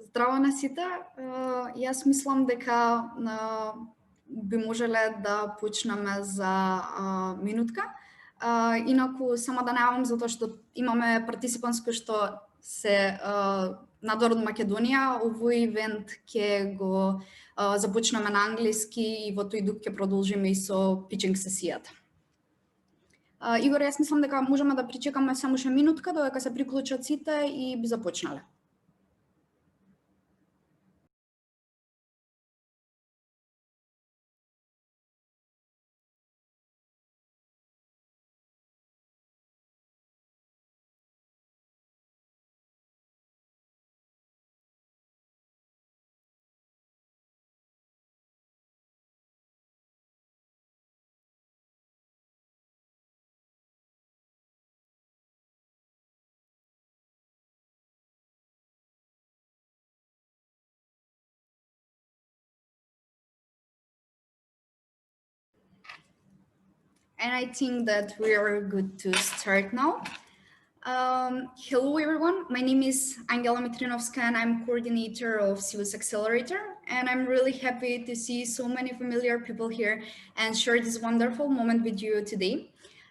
Здраво на сите. Јас мислам дека би можеле да почнеме за минутка. Инаку само да најавам затоа што имаме партисипант кој што се надвор од Македонија. Овој ивент ќе го започнеме на англиски и во тој дух ќе продолжиме и со питчинг сесијата. Игор, јас мислам дека можеме да причекаме само ше минутка додека се приклучат сите и би започнале. And I think that we are good to start now. Hello, everyone. My name is Angela Mitrinovska, and I'm coordinator of Seavus Accelerator. And I'm really happy to see so many familiar people here and share this wonderful moment with you today.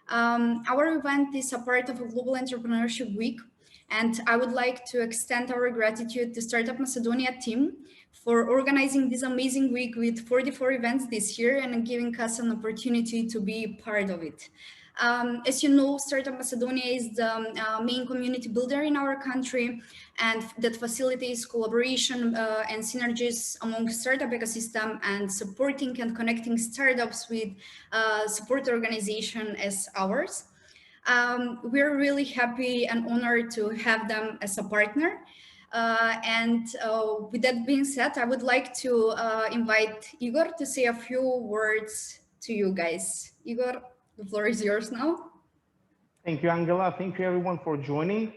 Our event is a part of a Global Entrepreneurship Week, and I would like to extend our gratitude to Startup Macedonia team for organizing this amazing week with 44 events this year and giving us an opportunity to be part of it. As you know, Startup Macedonia is the main community builder in our country, and that facilitates collaboration and synergies among startup ecosystem and supporting and connecting startups with support organization as ours. We're really happy and honored to have them as a partner. With that being said, I would like to invite Igor to say a few words to you guys. Igor, the floor is yours now. Thank you, Angela. Thank you, everyone, for joining.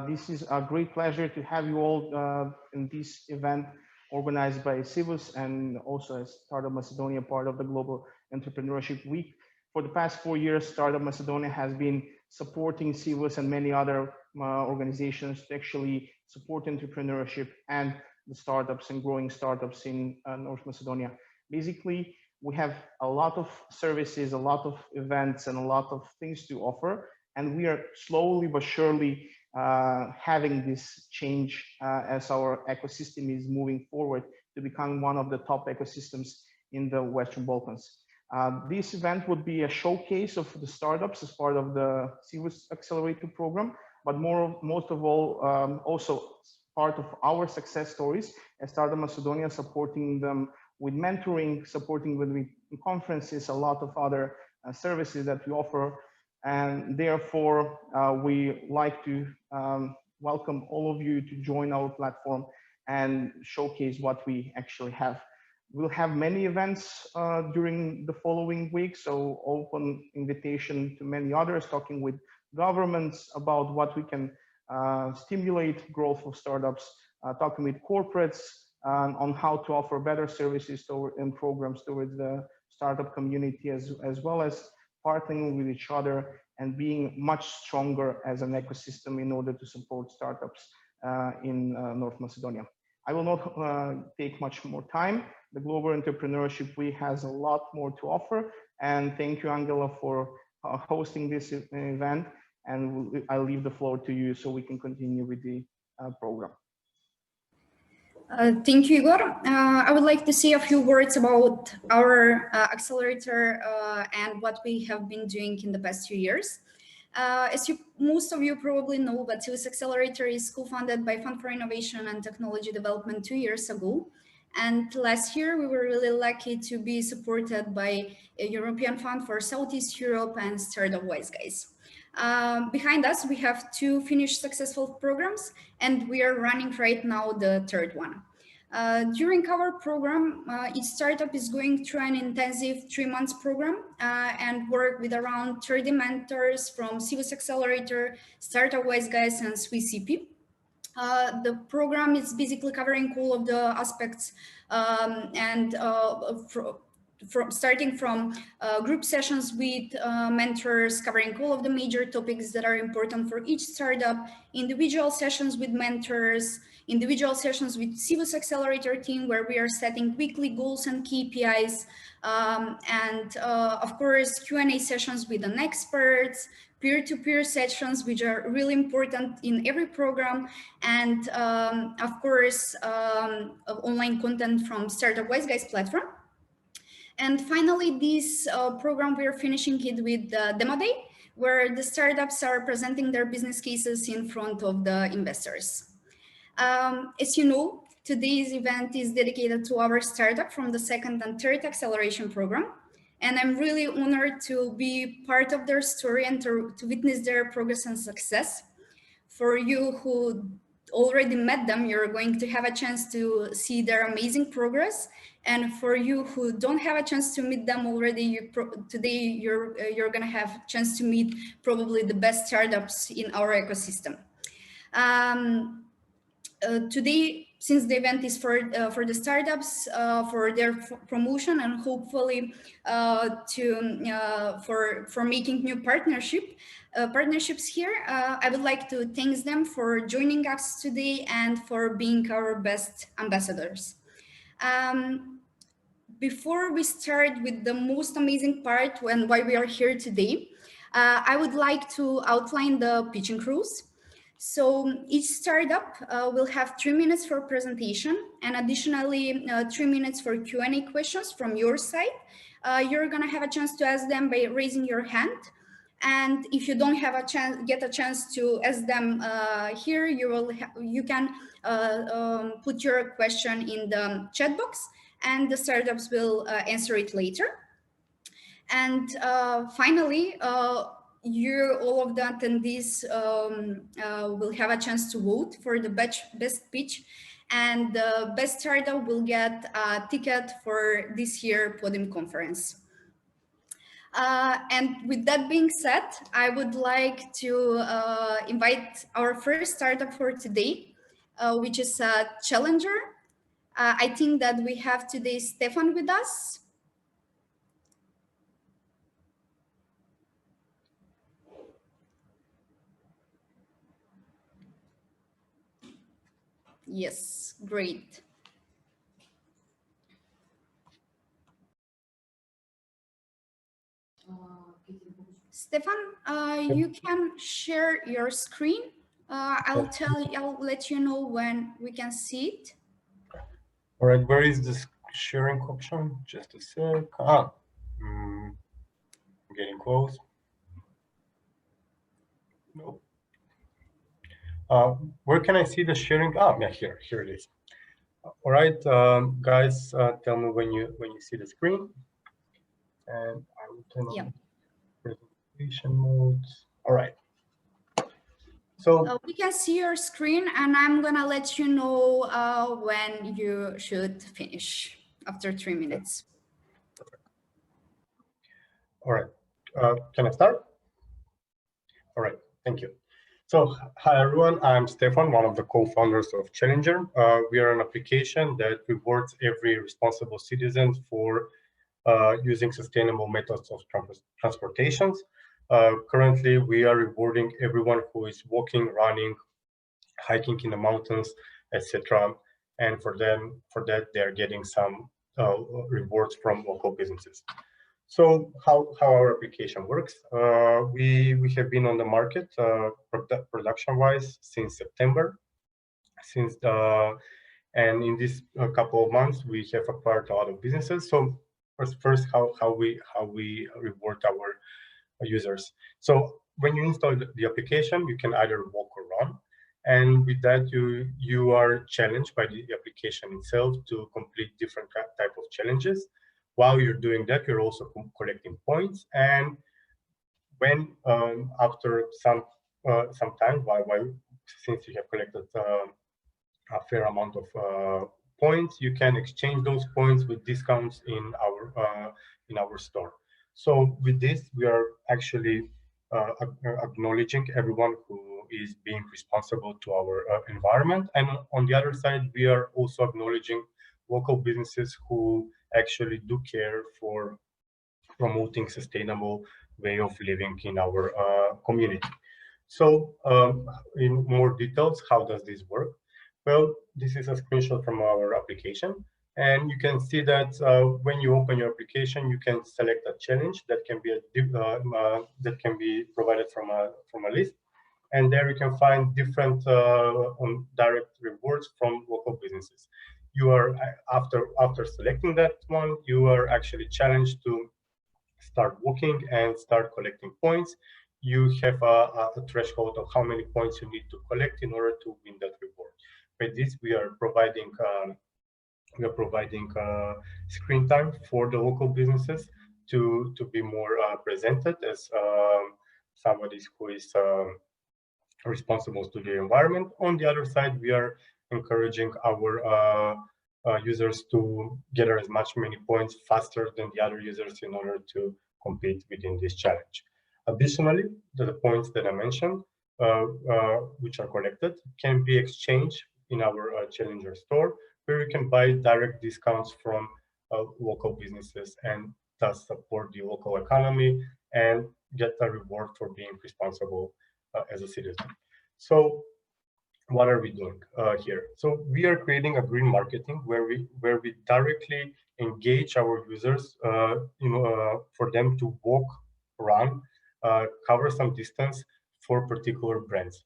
This is a great pleasure to have you all in this event organized by Seavus and also as Startup Macedonia, part of the Global Entrepreneurship Week. For the past 4 years, Startup Macedonia has been supporting Seavus and many other organizations to actually support entrepreneurship and the startups and growing startups in North Macedonia. Basically, we have a lot of services, a lot of events, and a lot of things to offer. And we are slowly but surely having this change as our ecosystem is moving forward to become one of the top ecosystems in the Western Balkans. This event would be a showcase of the startups as part of the Seavus Accelerator program, but most of all, also part of our success stories as Startup Macedonia, supporting them with mentoring, supporting with conferences, a lot of other services that we offer. And therefore, we like to welcome all of you to join our platform and showcase what we actually have. We'll have many events during the following week, so open invitation to many others, talking with governments about what we can stimulate growth of startups, talking with corporates on how to offer better services and programs towards the startup community, as well as partnering with each other and being much stronger as an ecosystem in order to support startups in North Macedonia. I will not take much more time. The Global Entrepreneurship Week has a lot more to offer. And thank you, Angela, for hosting this event. And I'll leave the floor to you so we can continue with the program. Thank you, Igor. I would like to say a few words about our accelerator and what we have been doing in the past few years. As most of you probably know, but Seavus Accelerator is co-funded by Fund for Innovation and Technology Development 2 years ago. And last year, we were really lucky to be supported by a European Fund for Southeast Europe and Startup Wise Guys. Behind us, we have 2 finished successful programs, and we are running right now the 3rd one. During our program, each startup is going through an intensive 3-month program and work with around 30 mentors from Seavus Accelerator, Startup Wise Guys, and Swiss CP. The program is basically covering all of the aspects starting from group sessions with mentors covering all of the major topics that are important for each startup, individual sessions with mentors, individual sessions with Seavus Accelerator team where we are setting weekly goals and KPIs, and of course Q&A sessions with an experts, peer-to-peer sessions, which are really important in every program, and of course online content from Startup Wise Guys platform. And finally, this program, we are finishing it with Demoday, where the startups are presenting their business cases in front of the investors. As you know, today's event is dedicated to our startup from the second and third acceleration program. And I'm really honored to be part of their story and to witness their progress and success. For you who already met them, you're going to have a chance to see their amazing progress. And for you who don't have a chance to meet them already, today you're going to have a chance to meet probably the best startups in our ecosystem. Today, since the event is for the startups, for their promotion and hopefully for making new partnerships here, I would like to thank them for joining us today and for being our best ambassadors. Before we start with the most amazing part and why we are here today, I would like to outline the pitching rules. So each startup will have 3 minutes for presentation and additionally 3 minutes for Q&A questions from your side. You're gonna have a chance to ask them by raising your hand. And if you don't have get a chance to ask them here, you can put your question in the chat box and the startups will answer it later. And finally, all of the attendees will have a chance to vote for the best pitch, and the best startup will get a ticket for this year podium conference. And with that being said, I would like to invite our first startup for today, which is a challenger. I think that we have today Stefan with us. Yes, great. Stefan, you can share your screen. I'll let you know when we can see it. All right, where is this sharing option? Just a sec. Getting close. Nope. Where can I see the sharing? Yeah, here it is. All right, guys, tell me when you see the screen, and I will turn on presentation mode. All right. So we can see your screen, and I'm gonna let you know when you should finish after 3 minutes. All right, can I start? All right, thank you. So hi everyone, I'm Stefan, one of the co-founders of Challenger. We are an application that rewards every responsible citizen for using sustainable methods of transportations. Currently, we are rewarding everyone who is walking, running, hiking in the mountains, etc. And for that, they are getting some rewards from local businesses. So how our application works? We have been on the market production-wise since September. And in this couple of months, we have acquired a lot of businesses. So first, how we reward our users. So when you install the application, you can either walk or run, and with that you are challenged by the application itself to complete different type of challenges. While you're doing that, you're also collecting points, and when after some time, since you have collected a fair amount of points, you can exchange those points with discounts in our store. So with this, we are actually acknowledging everyone who is being responsible to our environment, and on the other side, we are also acknowledging local businesses who actually do care for promoting sustainable way of living in our community. So in more details, how does this work? Well, this is a screenshot from our application. And you can see that when you open your application, you can select a challenge that can be provided from a list, and there you can find different direct rewards from local businesses. You are after selecting that one, you are actually challenged to start walking and start collecting points. You have a threshold of how many points you need to collect in order to win that reward. By this, we are providing screen time for the local businesses to be more presented as somebody who is responsible to the environment. On the other side, we are encouraging our users to gather as many points faster than the other users in order to compete within this challenge. Additionally, the points that I mentioned, which are collected, can be exchanged in our Challenger store, where you can buy direct discounts from local businesses and thus support the local economy and get a reward for being responsible as a citizen. So what are we doing here? So we are creating a green marketing where we directly engage our users for them to walk, run, cover some distance for particular brands.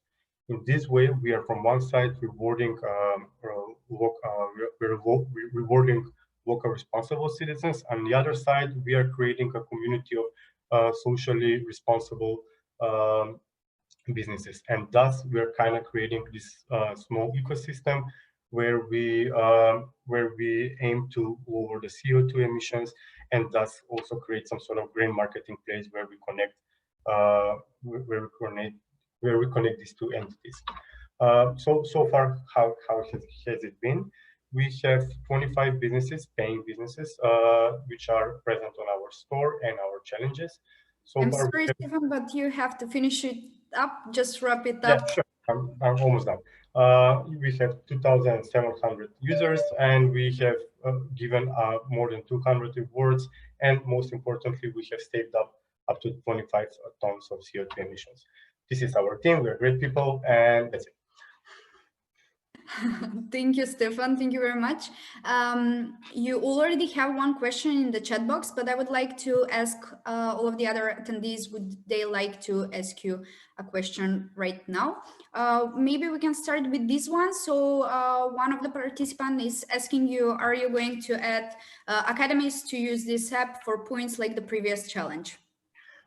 In this way, we are from one side rewarding local responsible citizens. On the other side, we are creating a community of socially responsible businesses, and thus we are kind of creating this small ecosystem where we aim to lower the CO2 emissions, and thus also create some sort of green marketing place where we connect these two entities. So far, how has it been? We have 25 businesses, paying businesses, which are present on our store and our challenges. So I'm far, sorry, Stefan, but you have to finish it up. Just wrap it up. Yeah, sure. I'm almost done. We have 2,700 users, and we have given more than 200 rewards. And most importantly, we have saved up to 25 tons of CO2 emissions. This is our team. We're great people, and that's it. Thank you, Stefan. Thank you very much. You already have one question in the chat box, but I would like to ask all of the other attendees, would they like to ask you a question right now? Maybe we can start with this one. So one of the participants is asking you, are you going to add academies to use this app for points like the previous challenge?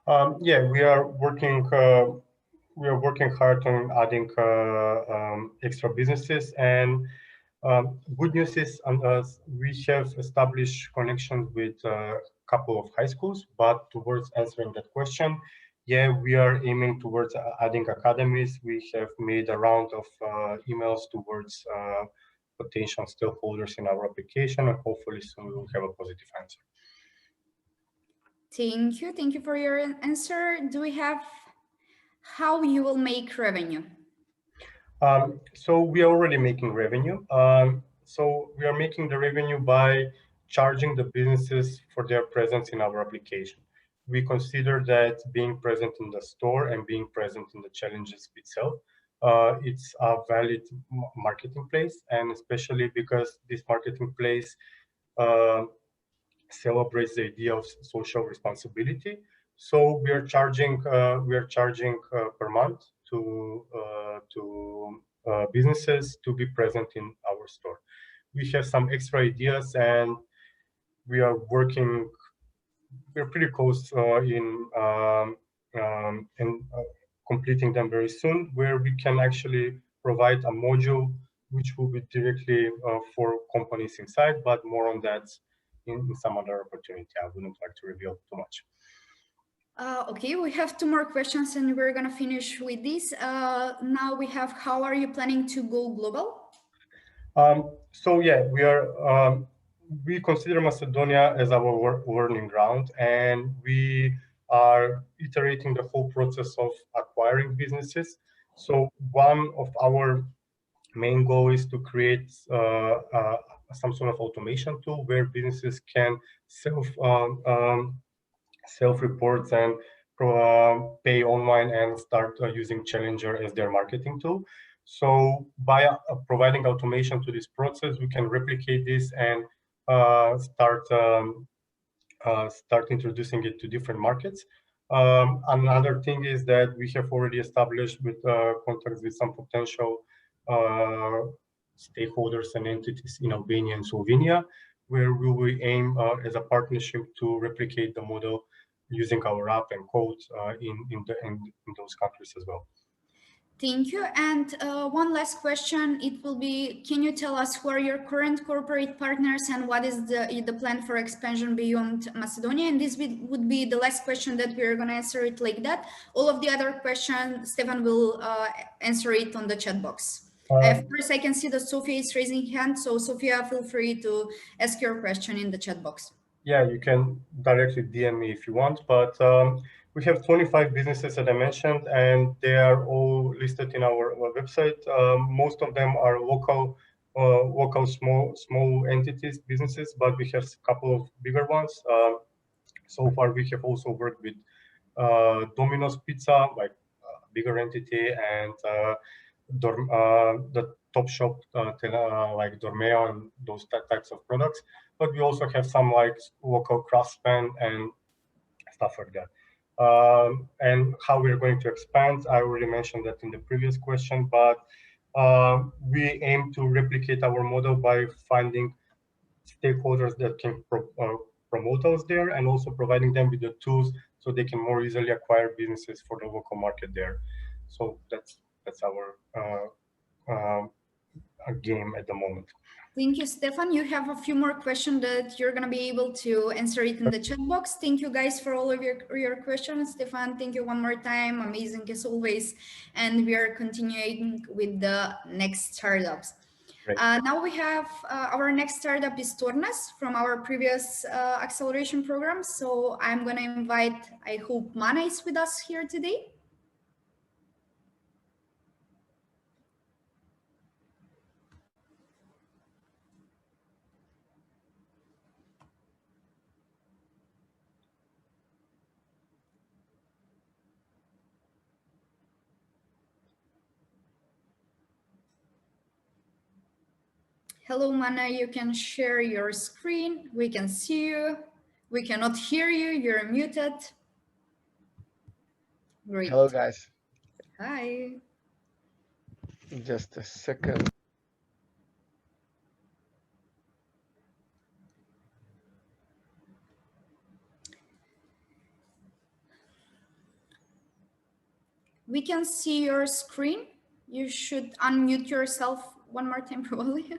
Yeah, we are working hard on adding extra businesses, and good news is we have established connections with a couple of high schools. But towards answering that question, yeah, we are aiming towards adding academies. We have made a round of emails towards potential stakeholders in our application, and hopefully soon we will have a positive answer. Thank you. Thank you for your answer. Do we have how you will make revenue? So we are already making revenue. So we are making the revenue by charging the businesses for their presence in our application. We consider that being present in the store and being present in the challenges itself, it's a valid marketing place, and especially because this marketing place celebrates the idea of social responsibility. So we are charging per month to businesses to be present in our store. We have some extra ideas, and we are working. We're pretty close in completing them very soon, where we can actually provide a module which will be directly for companies inside, but more on that in some other opportunity. I wouldn't like to reveal too much. Okay, we have two more questions and we're going to finish with this. Now we have, how are you planning to go global? So yeah, we consider Macedonia as our learning ground, and we are iterating the whole process of acquiring businesses. So one of our main goal is to create some sort of automation tool where businesses can self-reports and pay online and start using Challenger as their marketing tool. So by providing automation to this process, we can replicate this and start introducing it to different markets. Another thing is that we have already established with contacts with some potential stakeholders and entities in Albania and Slovenia, where we will aim as a partnership to replicate the model using our app and code in those countries as well. Thank you. And one last question, it will be, can you tell us who are your current corporate partners and what is the plan for expansion beyond Macedonia? And this would be the last question that we're going to answer it like that. All of the other questions, Stefan will answer it on the chat box. First, I can see that Sophia is raising hand. So Sophia, feel free to ask your question in the chat box. Yeah, you can directly DM me if you want, but we have 25 businesses that I mentioned, and they are all listed in our website. Most of them are local small entities, businesses, but we have a couple of bigger ones. So far, we have also worked with Domino's Pizza, like a bigger entity, and the Top Shop, like Dormeo and those types of products. But we also have some like local craftsmen and stuff like that. And how we're going to expand, I already mentioned that in the previous question, but we aim to replicate our model by finding stakeholders that can promote us there, and also providing them with the tools so they can more easily acquire businesses for the local market there. So that's our game at the moment. Thank you, Stefan. You have a few more questions that you're going to be able to answer it in the chat box. Thank you guys for all of your questions. Stefan, thank you one more time. Amazing as always. And we are continuing with the next startups. Now we have our next startup is Tornes from our previous acceleration program. So I'm going to invite, I hope Mana is with us here today. Hello, Mana, you can share your screen. We can see you. We cannot hear you. You're muted. Great. Hello, guys. Hi. Just a second. We can see your screen. You should unmute yourself one more time, probably.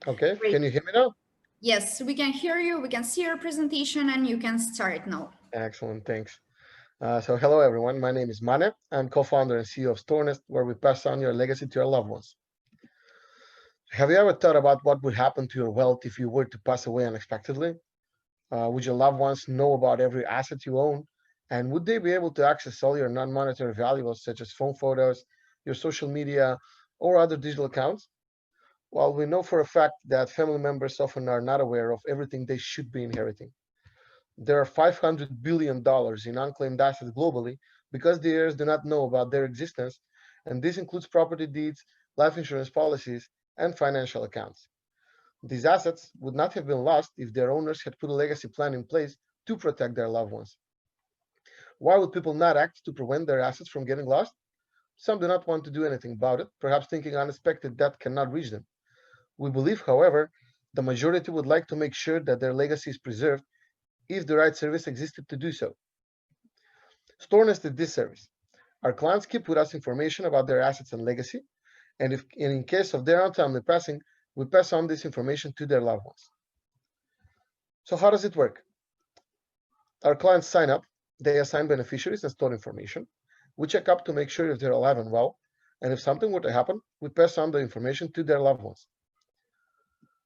Okay, Great. Can you hear me now? Yes, we can hear you. We can see your presentation and you can start now. Excellent, thanks. So hello, everyone. My name is Mane. I'm co-founder and CEO of Tornes, where we pass on your legacy to your loved ones. Have you ever thought about what would happen to your wealth if you were to pass away unexpectedly? Would your loved ones know about every asset you own? And would they be able to access all your non-monetary valuables, such as phone photos, your social media, or other digital accounts? Well, we know for a fact that family members often are not aware of everything they should be inheriting. There are $500 billion in unclaimed assets globally because the heirs do not know about their existence, and this includes property deeds, life insurance policies, and financial accounts. These assets would not have been lost if their owners had put a legacy plan in place to protect their loved ones. Why would people not act to prevent their assets from getting lost? Some do not want to do anything about it, perhaps thinking unexpected death cannot reach them. We believe, however, the majority would like to make sure that their legacy is preserved if the right service existed to do so. Tornes did this service. Our clients keep with us information about their assets and legacy, and in case of their untimely passing, we pass on this information to their loved ones. So how does it work? Our clients sign up, they assign beneficiaries and store information. We check up to make sure if they're alive and well, and if something were to happen, we pass on the information to their loved ones.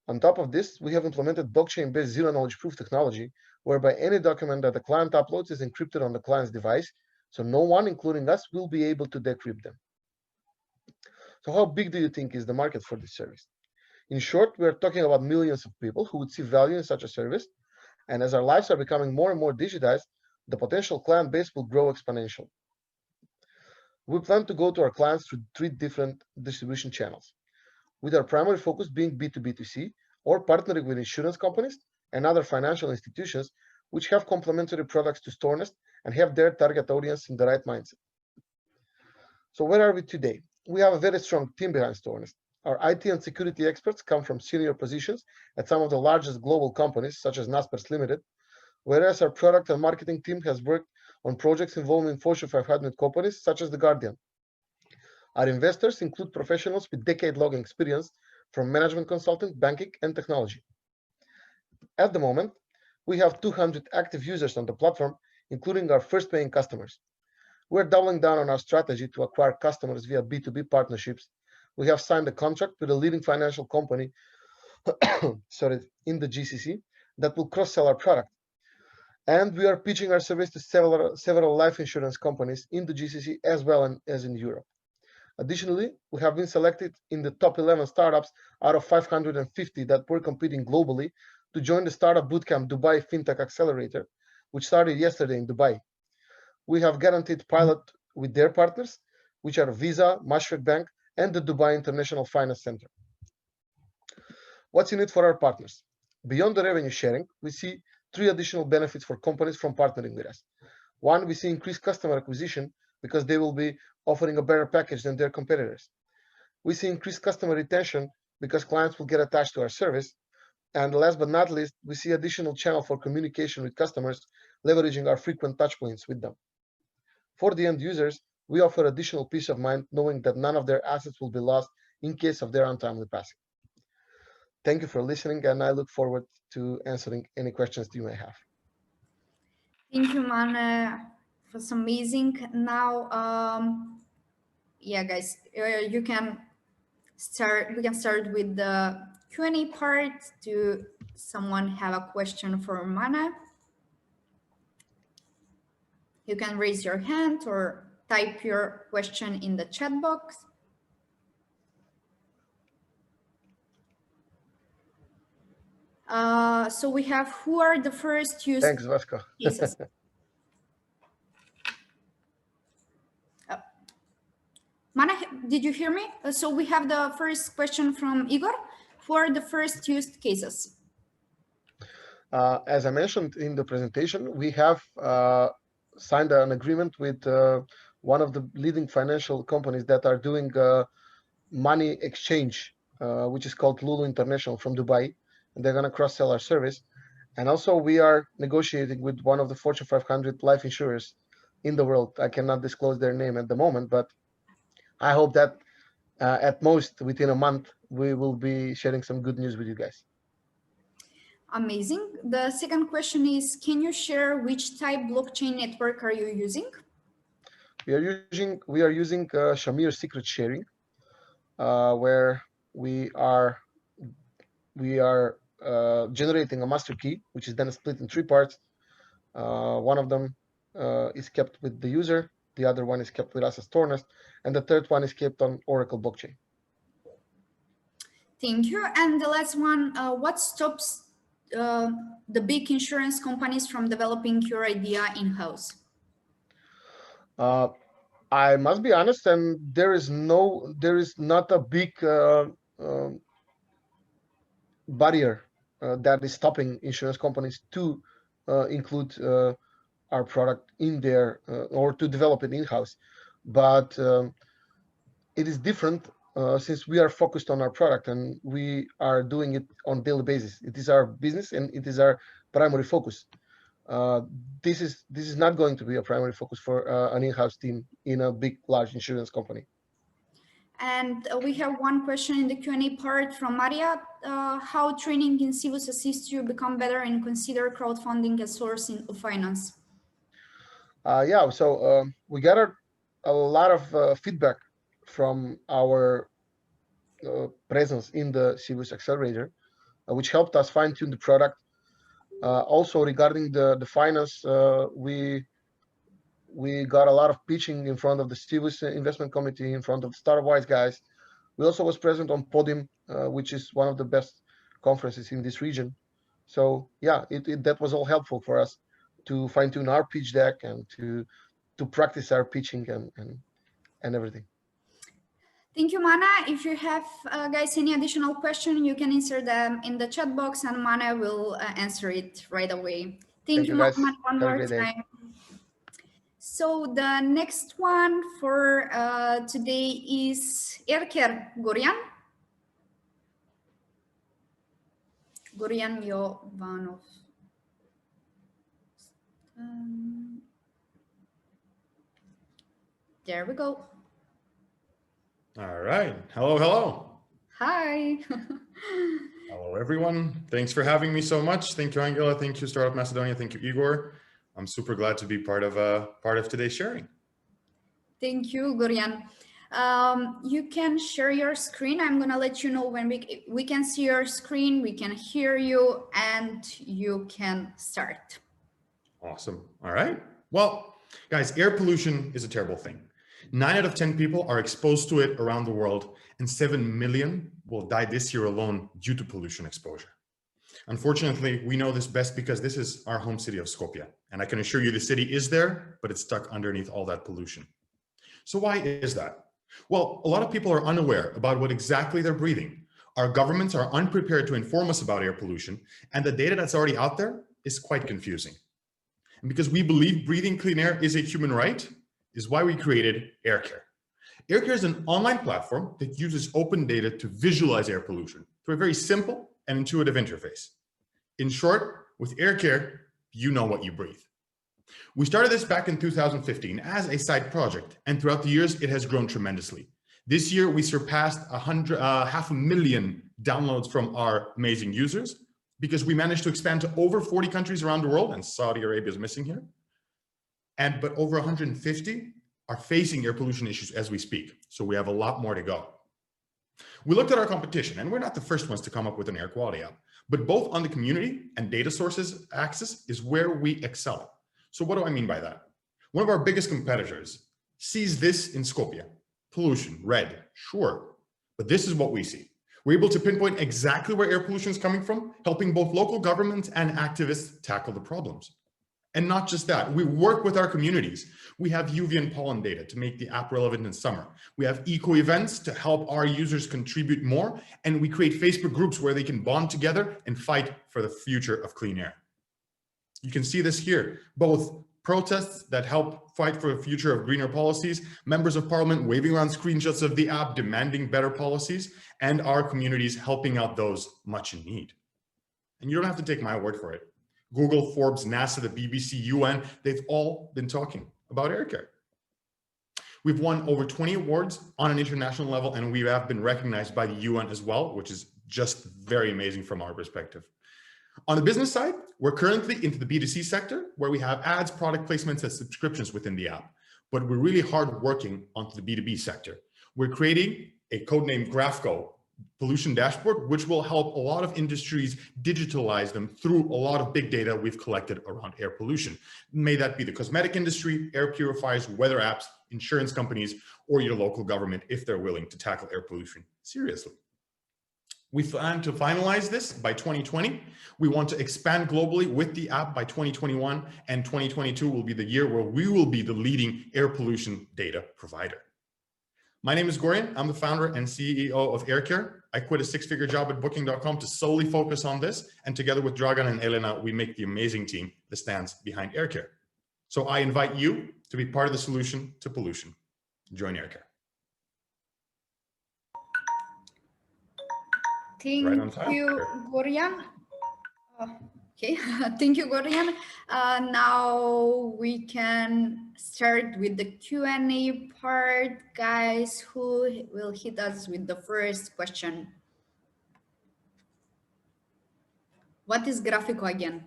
On top of this, we have implemented blockchain-based zero-knowledge proof technology, whereby any document that the client uploads is encrypted on the client's device, so no one, including us, will be able to decrypt them. So how big do you think is the market for this service? In short, we are talking about millions of people who would see value in such a service. And as our lives are becoming more and more digitized, the potential client base will grow exponentially. We plan to go to our clients through 3 different distribution channels, with our primary focus being B2B2C, or partnering with insurance companies and other financial institutions which have complementary products to StoreNest and have their target audience in the right mindset. So where are we today? We have a very strong team behind StoreNest. Our IT and security experts come from senior positions at some of the largest global companies, such as Naspers Limited, whereas our product and marketing team has worked on projects involving Fortune 500 companies, such as The Guardian. Our investors include professionals with decade-long experience from management consulting, banking, and technology. At the moment, we have 200 active users on the platform, including our first paying customers. We're doubling down on our strategy to acquire customers via B2B partnerships. We have signed a contract with a leading financial company in the GCC that will cross-sell our product. And we are pitching our service to several life insurance companies in the GCC as well as in Europe. Additionally, we have been selected in the top 11 startups out of 550 that were competing globally to join the Startup Bootcamp Dubai FinTech Accelerator, which started yesterday in Dubai. We have guaranteed pilot with their partners, which are Visa, Mashreq Bank, and the Dubai International Finance Center. What's in it for our partners? Beyond the revenue sharing, we see 3 additional benefits for companies from partnering with us. 1, we see increased customer acquisition because they will be offering a better package than their competitors. We see increased customer retention because clients will get attached to our service. And last but not least, we see additional channel for communication with customers, leveraging our frequent touch points with them. For the end users, we offer additional peace of mind knowing that none of their assets will be lost in case of their untimely passing. Thank you for listening, and I look forward to answering any questions you may have. Thank you, Mane. It was amazing. Now, yeah, guys, you can start. We can start with the Q&A part. Do someone have a question for Mane? You can raise your hand or type your question in the chat box. So we have, who are the first used Thanks, Vasco. cases? Mana, did you hear me? So we have the first question from Igor. Who are the first used cases? As I mentioned in the presentation, we have signed an agreement with one of the leading financial companies that are doing money exchange, which is called Lulu International from Dubai. And they're going to cross-sell our service. And also we are negotiating with one of the Fortune 500 life insurers in the world. I cannot disclose their name at the moment, but I hope that at most within a month, we will be sharing some good news with you guys. Amazing. The second question is, can you share which type blockchain network are you using? We are using Shamir secret sharing, where we are generating a master key, which is then split in 3 parts. One of them is kept with the user, the other one is kept with us as StoreNest, and the third one is kept on Oracle blockchain. Thank you. And the last one, what stops the big insurance companies from developing your idea in-house? I must be honest, and there is not a big barrier that is stopping insurance companies to include our product in their or to develop it in-house. But it is different since we are focused on our product and we are doing it on a daily basis. It is our business and it is our primary focus. This is not going to be a primary focus for an in-house team in a big, large insurance company. And we have one question in the Q&A part from Maria. How training in Seavus assists you become better and consider crowdfunding a source of finance? Yeah, so we got a lot of feedback from our presence in the Seavus Accelerator, which helped us fine-tune the product. Also regarding the finance, we got a lot of pitching in front of the Seavus investment committee, in front of the Startup Wise guys, We also was present on Podium, which is one of the best conferences in this region. So yeah, that was all helpful for us to fine tune our pitch deck and to practice our pitching and everything. Thank you, Mana. If you have, guys, any additional question, you can insert them in the chat box and Mana will answer it right away. Thank you, guys. Mana, one more time. So the next one for today is Erker Gorjan. Gorjan Jovanov. There we go. All right. Hello, hello. Hi. Hello, everyone. Thanks for having me so much. Thank you, Angela. Thank you, Startup Macedonia. Thank you, Igor. I'm super glad to be part of today's sharing. Thank you, Gorjan. You can share your screen. I'm going to let you know when we can see your screen, we can hear you, and you can start. Awesome. All right. Well, guys, air pollution is a terrible thing. 9 out of 10 people are exposed to it around the world, and 7 million will die this year alone due to pollution exposure. Unfortunately, we know this best because this is our home city of Skopje, and I can assure you the city is there, but it's stuck underneath all that pollution. So why is that? Well, a lot of people are unaware about what exactly they're breathing. Our governments are unprepared to inform us about air pollution, and the data that's already out there is quite confusing. And because we believe breathing clean air is a human right, is why we created AirCare. AirCare is an online platform that uses open data to visualize air pollution through a very simple and intuitive interface. In short, with AirCare, you know what you breathe. We started this back in 2015 as a side project, and throughout the years, it has grown tremendously. This year, we surpassed 500,000 downloads from our amazing users because we managed to expand to over 40 countries around the world, and Saudi Arabia is missing here. But over 150 are facing air pollution issues as we speak. So we have a lot more to go. We looked at our competition, and we're not the first ones to come up with an air quality app, but both on the community and data sources axis is where we excel. So what do I mean by that? One of our biggest competitors sees this in Skopje. Pollution, red, sure. But this is what we see. We're able to pinpoint exactly where air pollution is coming from, helping both local governments and activists tackle the problems. And not just that, we work with our communities. We have UV and pollen data to make the app relevant in summer. We have eco events to help our users contribute more. And we create Facebook groups where they can bond together and fight for the future of clean air. You can see this here, both protests that help fight for the future of greener policies, members of parliament waving around screenshots of the app, demanding better policies, and our communities helping out those much in need. And you don't have to take my word for it. Google, Forbes, NASA, the BBC, UN, they've all been talking about AirCare. We've won over 20 awards on an international level, and we have been recognized by the UN as well, which is just very amazing from our perspective. On the business side, we're currently into the B2C sector, where we have ads, product placements, and subscriptions within the app. But we're really hard working onto the B2B sector. We're creating a codenamed Grafco pollution dashboard, which will help a lot of industries digitalize them through a lot of big data we've collected around air pollution. May that be the cosmetic industry, air purifiers, weather apps, insurance companies, or your local government if they're willing to tackle air pollution seriously. We plan to finalize this by 2020. We want to expand globally with the app by 2021, and 2022 will be the year where we will be the leading air pollution data provider. My name is Gorjan. I'm the founder and CEO of AirCare. I quit a 6-figure job at Booking.com to solely focus on this, and together with Dragan and Elena, we make the amazing team that stands behind AirCare. So I invite you to be part of the solution to pollution. Join AirCare. Thank you, Gorjan. Okay, thank you, Gorjan. Now we can start with the Q&A part. Guys, who will hit us with the first question? What is Grafco again?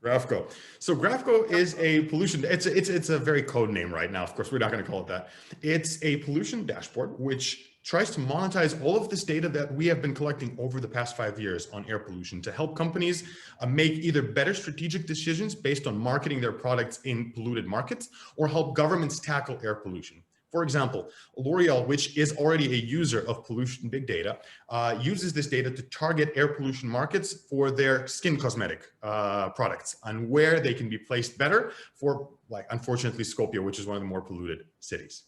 Grafco. So Grafco is a pollution, it's a very code name right now. Of course, we're not going to call it that. It's a pollution dashboard, which tries to monetize all of this data that we have been collecting over the past 5 years on air pollution to help companies make either better strategic decisions based on marketing their products in polluted markets, or help governments tackle air pollution. For example, L'Oreal, which is already a user of pollution big data, uses this data to target air pollution markets for their skin cosmetic products and where they can be placed better for, like, unfortunately, Skopje, which is one of the more polluted cities.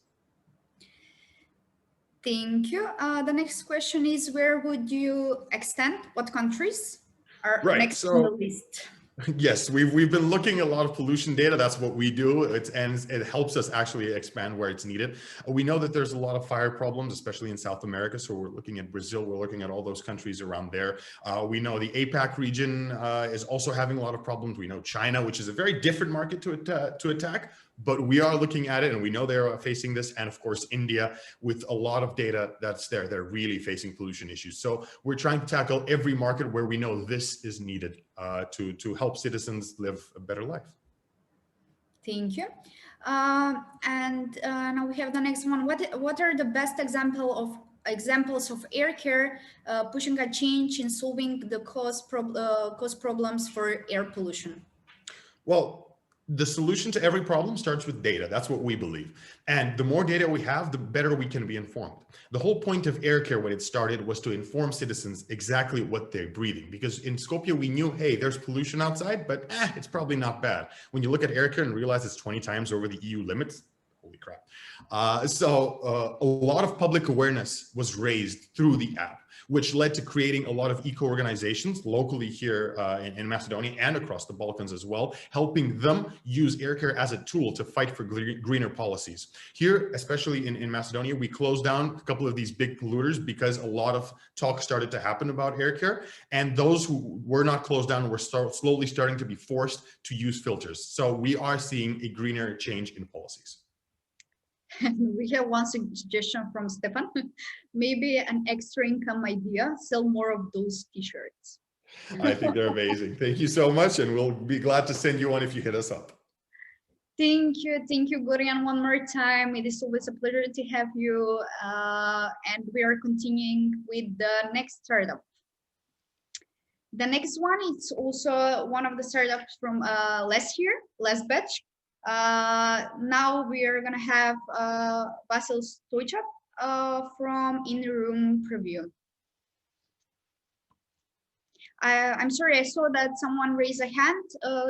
Thank you. The next question is, where would you extend? What countries are next on the list? Yes, we've been looking at a lot of pollution data. That's what we do. And it helps us actually expand where it's needed. We know that there's a lot of fire problems, especially in South America. So we're looking at Brazil. We're looking at all those countries around there. We know the APAC region is also having a lot of problems. We know China, which is a very different market to attack, but we are looking at it and we know they're facing this. And of course, India, with a lot of data that's there, they're really facing pollution issues. So we're trying to tackle every market where we know this is needed to help citizens live a better life. Thank you. Now we have the next one. What are the best examples of air care pushing a change in solving the cause problems for air pollution? Well, the solution to every problem starts with data. That's what we believe. And the more data we have, the better we can be informed. The whole point of air care when it started was to inform citizens exactly what they're breathing. Because in Skopje, we knew, hey, there's pollution outside, but it's probably not bad. When you look at air care and realize it's 20 times over the EU limits, holy crap. So a lot of public awareness was raised through the app, which led to creating a lot of eco-organizations locally here in Macedonia and across the Balkans as well, helping them use air care as a tool to fight for greener policies. Here, especially in Macedonia, we closed down a couple of these big polluters because a lot of talk started to happen about air care, and those who were not closed down were slowly starting to be forced to use filters. So we are seeing a greener change in policies. We have one suggestion from Stefan. Maybe an extra income idea, sell more of those t-shirts. I think they're amazing. Thank you so much, and we'll be glad to send you one if you hit us up. Thank you, Gorian, one more time. It is always a pleasure to have you, and we are continuing with the next startup. The next one is also one of the startups from last batch. Now we are gonna have Vasil Stoichkov from in-room preview. I'm sorry, I saw that someone raised a hand.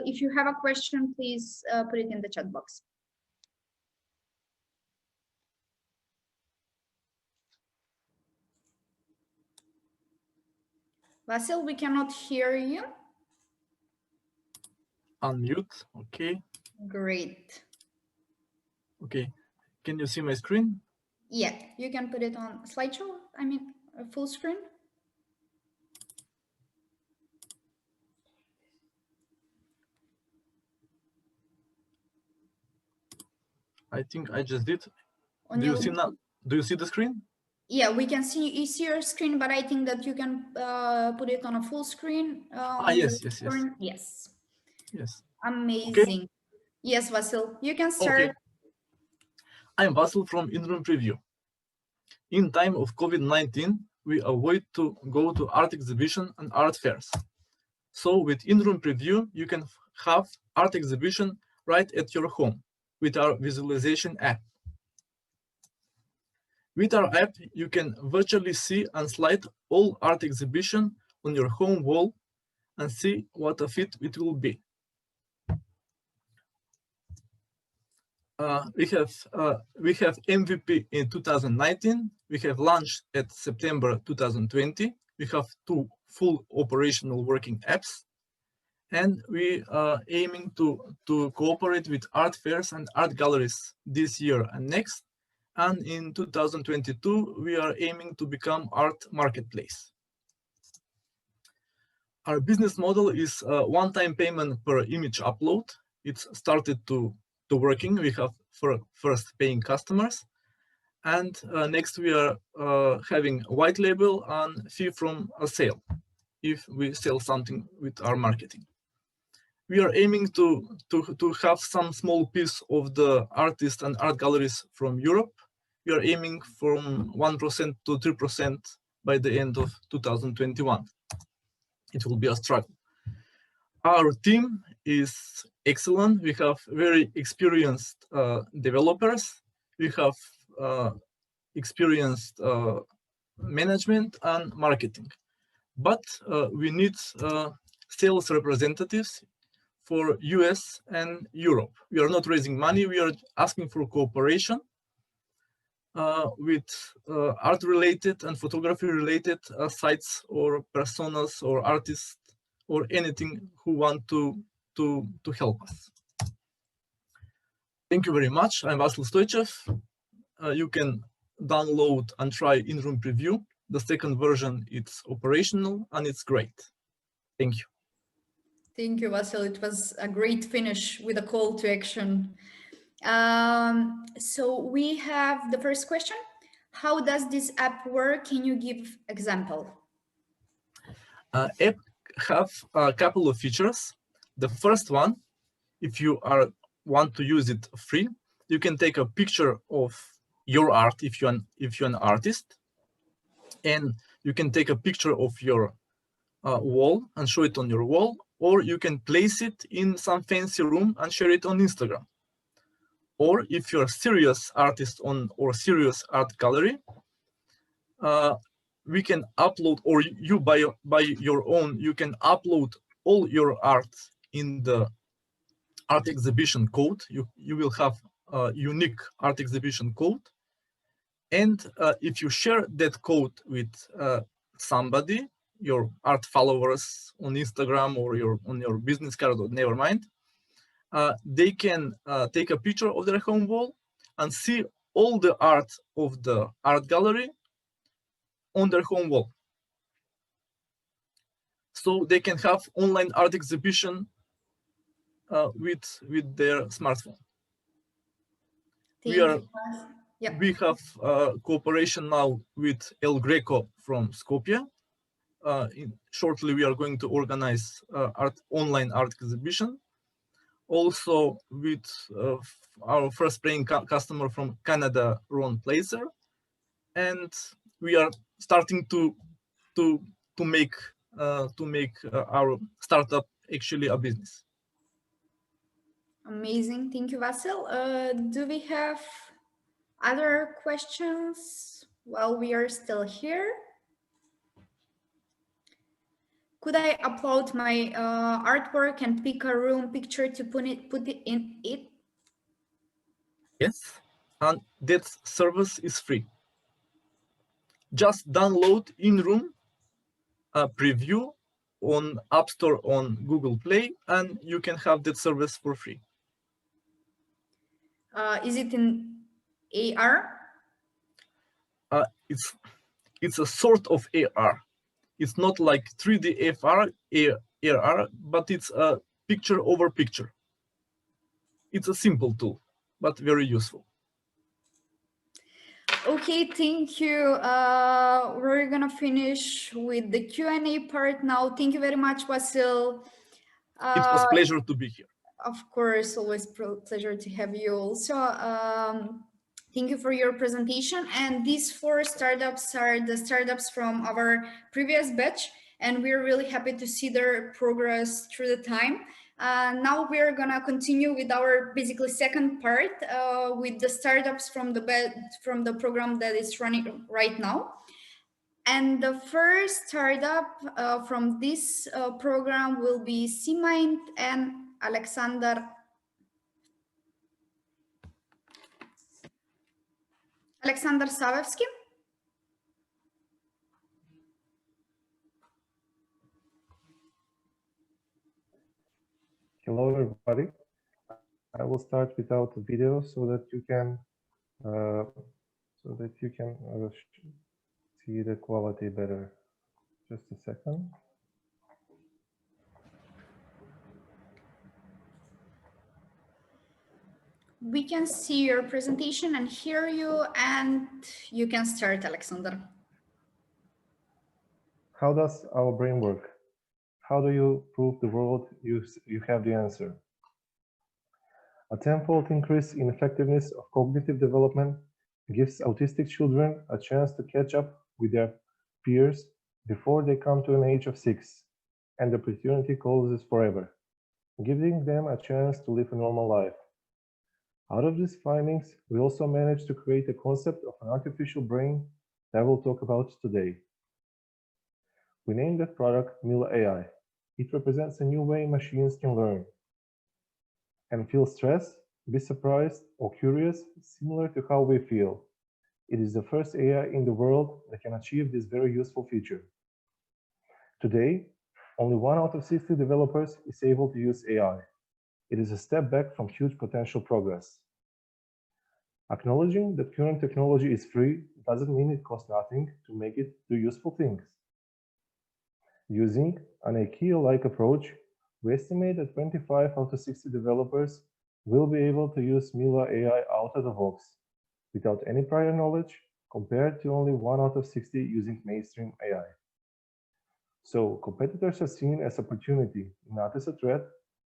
If you have a question, please put it in the chat box. Vasil, we cannot hear you. Unmute, okay. Great. Okay, can you see my screen? Yeah, you can put it on slideshow, I mean, full screen. I think I just did. On Do you see now? Do you see the screen? Yeah, we can see your screen, but I think that you can put it on a full screen. Yes. Amazing. Okay. Yes, Vasil, you can start. Okay. I'm Vasil from In-Room Preview. In time of COVID-19, we avoid to go to art exhibition and art fairs. So with In-Room Preview, you can have art exhibition right at your home with our visualization app. With our app, you can virtually see and slide all art exhibition on your home wall and see what a fit it will be. We have MVP in 2019. We have launched at September 2020. We have 2 full operational working apps, and we are aiming to cooperate with art fairs and art galleries this year and next. And in 2022, we are aiming to become art marketplace. Our business model is one-time payment per image upload. It's started to working. We have first paying customers, and next we are having white label and fee from a sale if we sell something with our marketing. We are aiming to have some small piece of the artists and art galleries from Europe. We are aiming from 1% to 3% by the end of 2021. It will be a struggle. Our team is excellent. We have very experienced developers. We have experienced management and marketing. But we need sales representatives for US and Europe. We are not raising money, we are asking for cooperation with art-related and photography-related sites or personas or artists or anything who want to help us. Thank you very much. I'm Vasil Stoichev. You can download and try in-room preview. The second version, it's operational and it's great. Thank you. Thank you, Vasil. It was a great finish with a call to action. So we have the first question. How does this app work? Can you give example? App have a couple of features. The first one, if you want to use it free, you can take a picture of your art if you're an artist, and you can take a picture of your wall and show it on your wall, or you can place it in some fancy room and share it on Instagram. Or if you're a serious artist or serious art gallery, we can upload, or you by your own, you can upload all your art in the art exhibition code. You will have a unique art exhibition code. And if you share that code with somebody, your art followers on Instagram or on your business card, or never mind, they can take a picture of their home wall and see all the art of the art gallery on their home wall. So they can have online art exhibition with their smartphone. We have cooperation now with El Greco from Skopje. Shortly, we are going to organize online art exhibition. Also with our first paying customer from Canada, Ron Placer, and we are starting to make our startup actually a business. Amazing, thank you, Vasil. Do we have other questions while we are still here? Could I upload my artwork and pick a room picture to put it in it? Yes, and that service is free. Just download in-room preview on App Store, on Google Play, and you can have that service for free. Is it in AR? It's a sort of AR. It's not like 3D AR, but it's a picture over picture. It's a simple tool, but very useful. Okay, thank you. We're gonna finish with the Q&A part now. Thank you very much, Vasil. It was a pleasure to be here. Of course, always pleasure to have you also. Thank you for your presentation. And these 4 startups are the startups from our previous batch, and we're really happy to see their progress through the time. Now we're gonna continue with our basically second part with the startups from the program that is running right now. And the first startup from this program will be C-Mind and Alexander Zafirovsky. Hello, everybody. I will start without the video so that you can see the quality better. Just a second. We can see your presentation and hear you, and you can start, Alexander. How does our brain work? How do you prove the world you have the answer? A tenfold increase in effectiveness of cognitive development gives autistic children a chance to catch up with their peers before they come to an age of 6, and the opportunity closes forever, giving them a chance to live a normal life. Out of these findings, we also managed to create a concept of an artificial brain that we'll talk about today. We named that product Mila AI. It represents a new way machines can learn and feel stress, be surprised, or curious, similar to how we feel. It is the first AI in the world that can achieve this very useful feature. Today, only 1 out of 60 developers is able to use AI. It is a step back from huge potential progress. Acknowledging that current technology is free doesn't mean it costs nothing to make it do useful things. Using an IKEA-like approach, we estimate that 25 out of 60 developers will be able to use Mila AI out of the box without any prior knowledge, compared to only 1 out of 60 using mainstream AI. So competitors are seen as opportunity, not as a threat,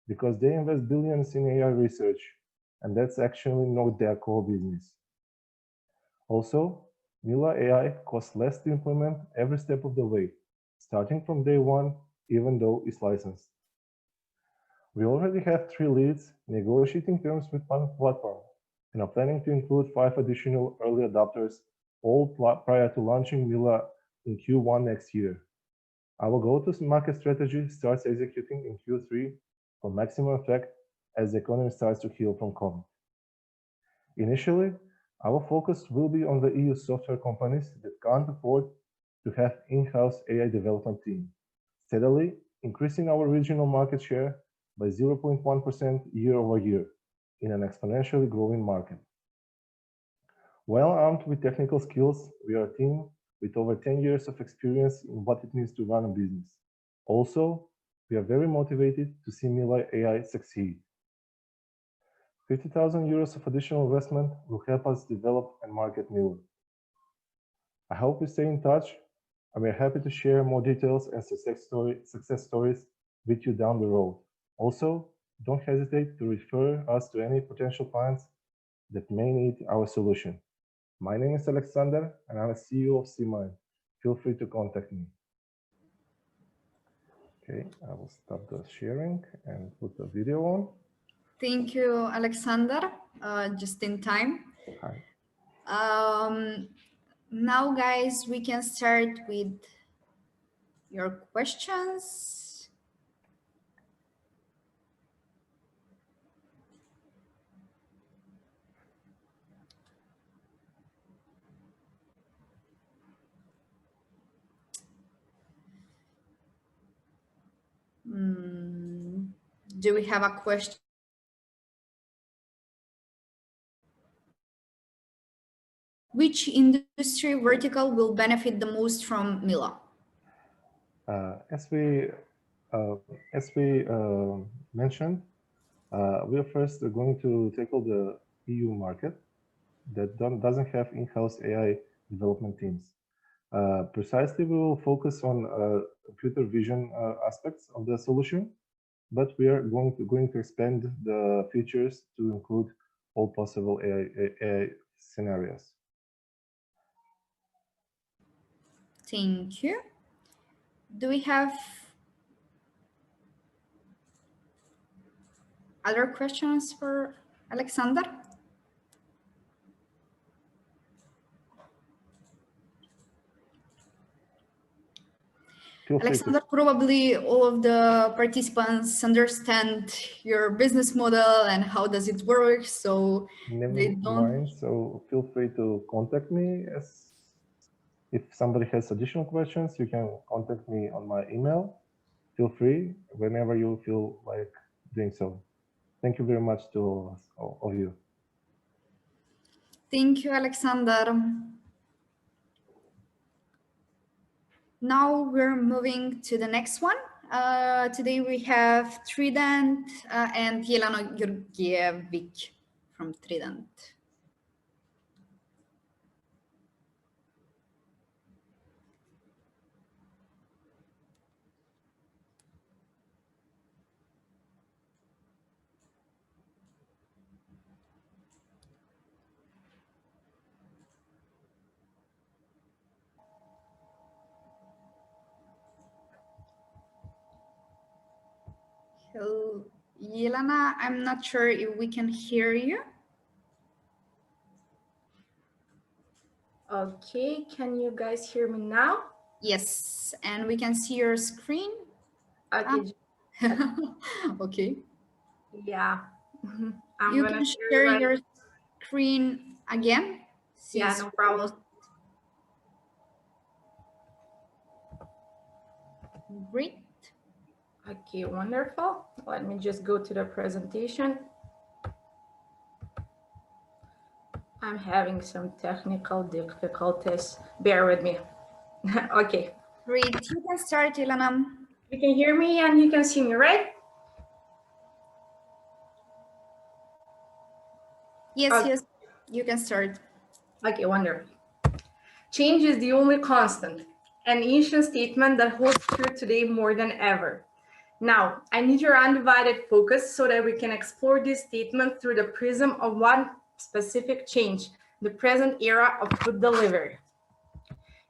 because they invest billions in AI research, and that's actually not their core business. Also, Mila AI costs less to implement every step of the way, starting from day one, even though it's licensed. We already have 3 leads negotiating terms with one platform, and are planning to include 5 additional early adopters, all prior to launching Mila in Q1 next year. Our go-to-market strategy starts executing in Q3 for maximum effect as the economy starts to heal from COVID. Initially, our focus will be on the EU software companies that can't afford to have in-house AI development team, steadily increasing our regional market share by 0.1% year over year in an exponentially growing market. Well armed with technical skills, we are a team with over 10 years of experience in what it means to run a business. Also, we are very motivated to see Mila AI succeed. 50,000 euros of additional investment will help us develop and market Mila. I hope we stay in touch, and we are happy to share more details and success stories with you down the road. Also, don't hesitate to refer us to any potential clients that may need our solution. My name is Alexander, and I'm a CEO of CMind. Feel free to contact me. Okay, I will stop the sharing and put the video on. Thank you, Alexander, just in time. Hi. Now, guys, we can start with your questions. Do we have a question? Which industry vertical will benefit the most from Mila? As we mentioned, we are first going to tackle the EU market that doesn't have in-house AI development teams. Precisely, we will focus on computer vision aspects of the solution, but we are going to expand the features to include all possible AI scenarios. Thank you. Do we have other questions for Alexander? Alexander, probably all of the participants understand your business model and how does it work, so they don't mind. So feel free to contact me. If somebody has additional questions, you can contact me on my email. Feel free whenever you feel like doing so. Thank you very much to all of you. Thank you, Alexander. Now we're moving to the next one. Today we have Tridant and Jelena Georgievic from Tridant. Hello, Jelena, I'm not sure if we can hear you. Okay, can you guys hear me now? Yes, and we can see your screen. Okay. Okay. Yeah. You can share your screen again. Yeah, no problem. Great. Okay, wonderful. Let me just go to the presentation. I'm having some technical difficulties. Bear with me. Okay. Great. You can start, Ilana. You can hear me and you can see me, right? Yes, yes, you can start. Okay, wonderful. Change is the only constant, an ancient statement that holds true today more than ever. Now, I need your undivided focus so that we can explore this statement through the prism of one specific change, the present era of food delivery.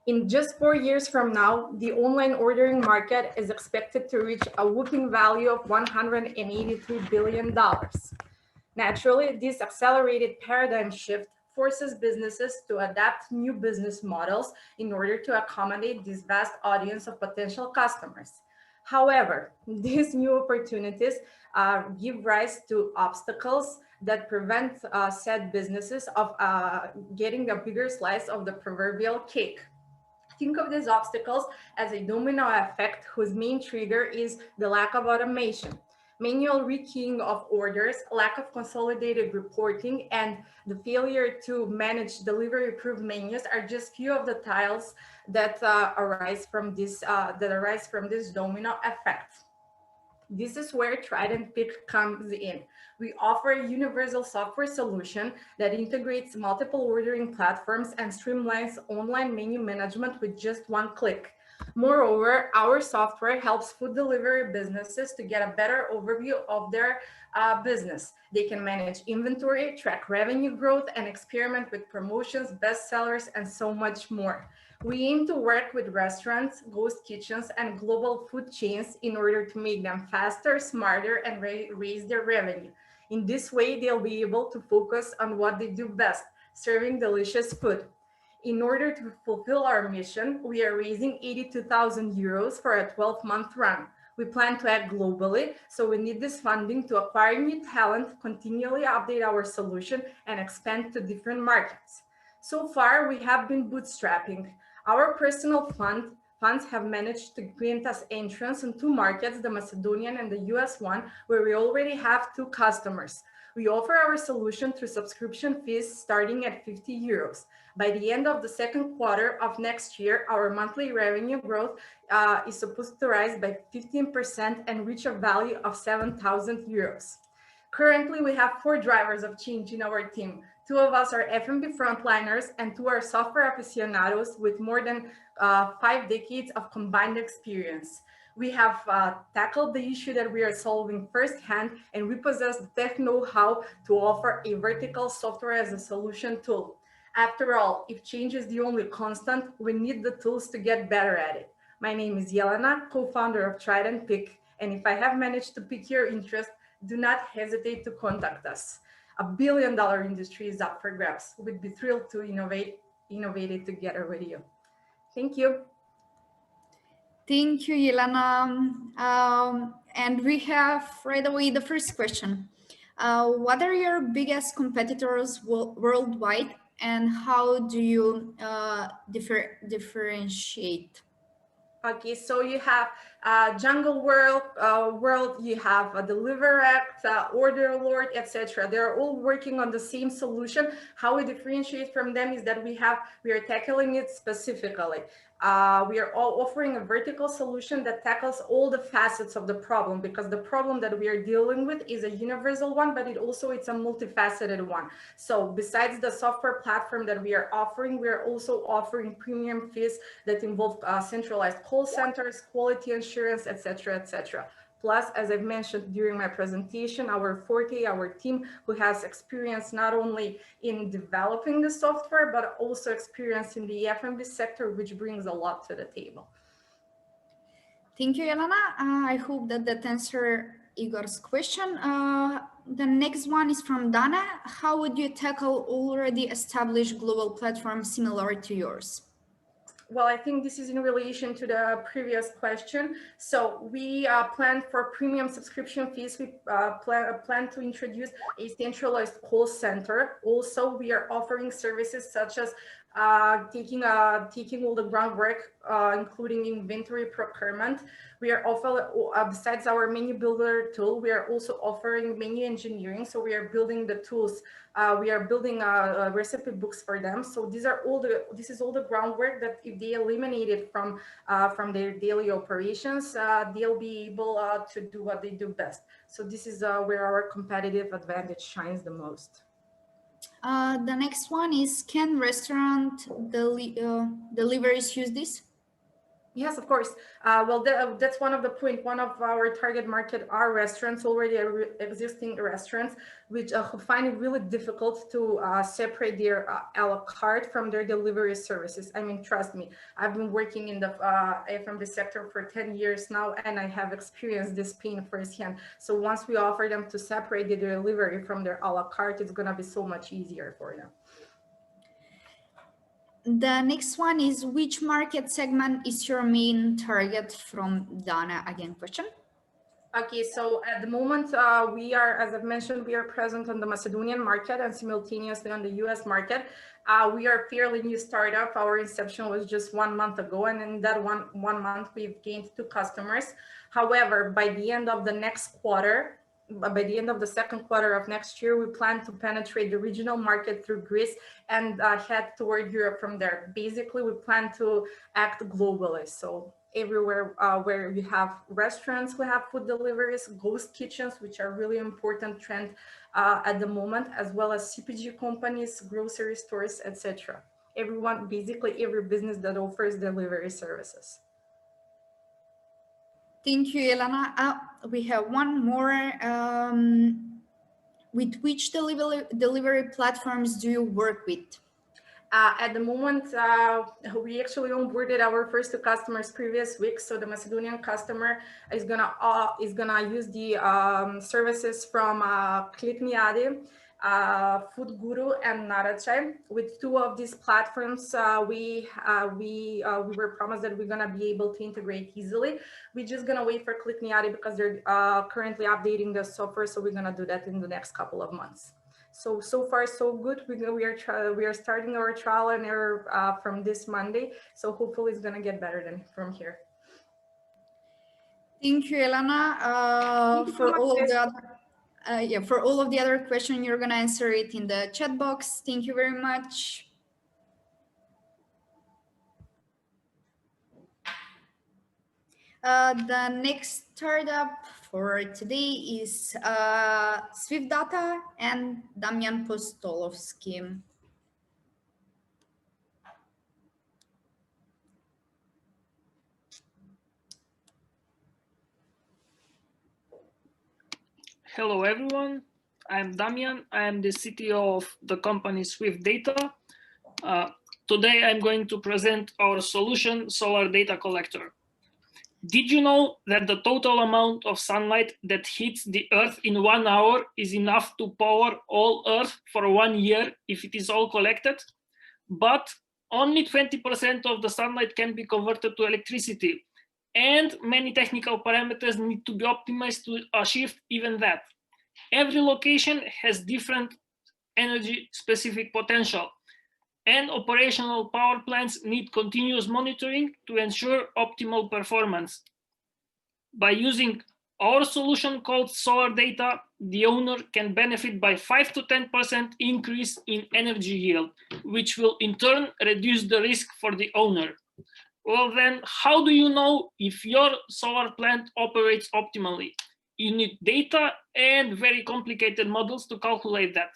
In just 4 years from now, the online ordering market is expected to reach a whopping value of $183 billion. Naturally, this accelerated paradigm shift forces businesses to adapt new business models in order to accommodate this vast audience of potential customers. However, these new opportunities give rise to obstacles that prevent said businesses of getting a bigger slice of the proverbial cake. Think of these obstacles as a domino effect whose main trigger is the lack of automation. Manual rekeying of orders, lack of consolidated reporting, and the failure to manage delivery-approved menus are just few of the tiles that arise from this domino effect. This is where Tridant Pick comes in. We offer a universal software solution that integrates multiple ordering platforms and streamlines online menu management with just one click. Moreover, our software helps food delivery businesses to get a better overview of their business. They can manage inventory, track revenue growth, and experiment with promotions, bestsellers, and so much more. We aim to work with restaurants, ghost kitchens, and global food chains in order to make them faster, smarter, and raise their revenue. In this way, they'll be able to focus on what they do best, serving delicious food. In order to fulfill our mission, we are raising 82,000 euros for a 12-month run. We plan to act globally, so we need this funding to acquire new talent, continually update our solution, and expand to different markets. So far, we have been bootstrapping. Our personal funds have managed to grant us entrance in 2 markets, the Macedonian and the US one, where we already have 2 customers. We offer our solution through subscription fees starting at 50 euros. By the end of the second quarter of next year, our monthly revenue growth is supposed to rise by 15% and reach a value of 7,000 euros. Currently, we have 4 drivers of change in our team. 2 of us are F&B frontliners and 2 are software aficionados with more than 5 decades of combined experience. We have tackled the issue that we are solving firsthand, and we possess the tech know-how to offer a vertical software as a solution tool. After all, if change is the only constant, we need the tools to get better at it. My name is Jelena, co-founder of Tridant Pick, and if I have managed to pique your interest, do not hesitate to contact us. $1 billion industry is up for grabs. We'd be thrilled to innovate it together with you. Thank you. Thank you, Jelena. And we have right away the first question. What are your biggest competitors worldwide, and how do you differentiate? Okay, so you have Jungle World, you have DeliverAct, Order Alert, etc. They're all working on the same solution. How we differentiate from them is that we are tackling it specifically. We are all offering a vertical solution that tackles all the facets of the problem, because the problem that we are dealing with is a universal one, but it's a multifaceted one. So besides the software platform that we are offering, we are also offering premium fees that involve centralized call centers, quality assurance, etc., etc. Plus, as I've mentioned during my presentation, our team who has experience not only in developing the software, but also experience in the F&B sector, which brings a lot to the table. Thank you, Jelena. I hope that answer Igor's question. The next one is from Dana. How would you tackle already established global platforms similar to yours? Well, I think this is in relation to the previous question. So we plan for premium subscription fees. We plan to introduce a centralized call center. Also, we are offering services such as taking all the groundwork, including inventory procurement. We are offering, besides our menu builder tool, we are also offering menu engineering. So we are building the tools. We are building recipe books for them. So this is all the groundwork that if they eliminate it from their daily operations, they'll be able to do what they do best. So this is where our competitive advantage shines the most. The next one is, can restaurant deliveries use this? Yes, of course. Well, that's one of the point. One of our target market are restaurants, already existing restaurants, which find it really difficult to separate their a la carte from their delivery services. I mean, trust me, I've been working in the F&B sector for 10 years now, and I have experienced this pain firsthand. So once we offer them to separate the delivery from their a la carte, it's going to be so much easier for them. The next one is, which market segment is your main target? From Dana, again, question. Okay, so at the moment, we are, as I've mentioned, we are present on the Macedonian market and simultaneously on the US market. We are a fairly new startup. Our inception was just 1 month ago, and in that one month, we've gained 2 customers. However, by the end of the next quarter, by the end of the second quarter of next year, we plan to penetrate the regional market through Greece and head toward Europe from there. Basically, we plan to act globally. So everywhere where we have restaurants, we have food deliveries, ghost kitchens, which are really important trend at the moment, as well as CPG companies, grocery stores, etc. Everyone, basically every business that offers delivery services. Thank you, Elena. We have one more. With which delivery platforms do you work with? At the moment, we actually onboarded our first 2 customers previous week. So the Macedonian customer is gonna use the services from Klikniadi, Food Guru, and Narachai. With 2 of these platforms, we were promised that we're gonna be able to integrate easily. We're just gonna wait for Klikniadi because they're currently updating the software. So we're gonna do that in the next couple of months. So far so good. We are starting our trial and error from this Monday. So hopefully it's gonna get better than from here. Thank you, Elena. For all of the other questions, you're gonna answer it in the chat box. Thank you very much. The next startup for today is Swift Data and Damian Postolovsky. Hello, everyone. I'm Damian. I am the CTO of the company Swift Data. Today, I'm going to present our solution, Solar Data Collector. Did you know that the total amount of sunlight that hits the Earth in 1 hour is enough to power all Earth for 1 year if it is all collected? But only 20% of the sunlight can be converted to electricity, and many technical parameters need to be optimized to achieve even that. Every location has different energy-specific potential, and operational power plants need continuous monitoring to ensure optimal performance. By using our solution called Solar Data, the owner can benefit by 5 to 10% increase in energy yield, which will in turn reduce the risk for the owner. Well then, how do you know if your solar plant operates optimally? You need data and very complicated models to calculate that.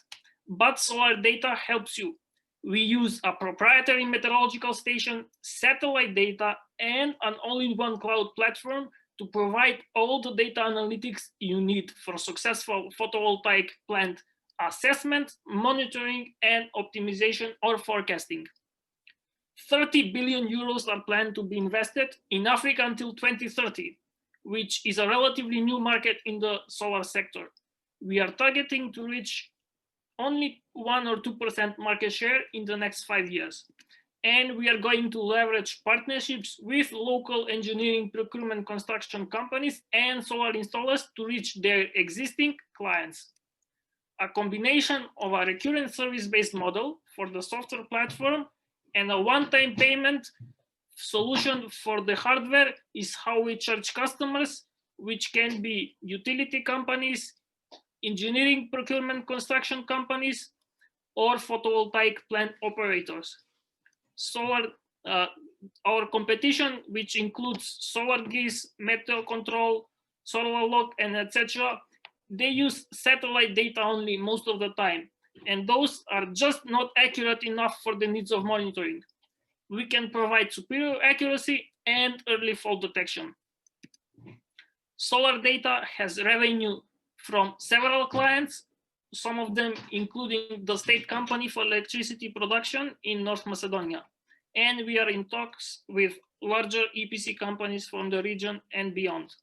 But Solar Data helps you. We use a proprietary meteorological station, satellite data, and an all-in-one cloud platform to provide all the data analytics you need for successful photovoltaic plant assessment, monitoring, and optimization or forecasting. 30 billion euros are planned to be invested in Africa until 2030. which is a relatively new market in the solar sector. We are targeting to reach only 1 or 2% market share in the next 5 years. And we are going to leverage partnerships with local engineering, procurement, construction companies and solar installers to reach their existing clients. A combination of a recurrent service-based model for the software platform and a one-time payment solution for the hardware is how we charge customers, which can be utility companies, engineering, procurement, construction companies, or photovoltaic plant operators. Solar, our competition, which includes solar geese, meteor control, solar lock, and etc., they use satellite data only most of the time, and those are just not accurate enough for the needs of monitoring. We can provide superior accuracy and early fault detection. Solar data has revenue from several clients, some of them including the state company for electricity production in North Macedonia. And we are in talks with larger EPC companies from the region and beyond.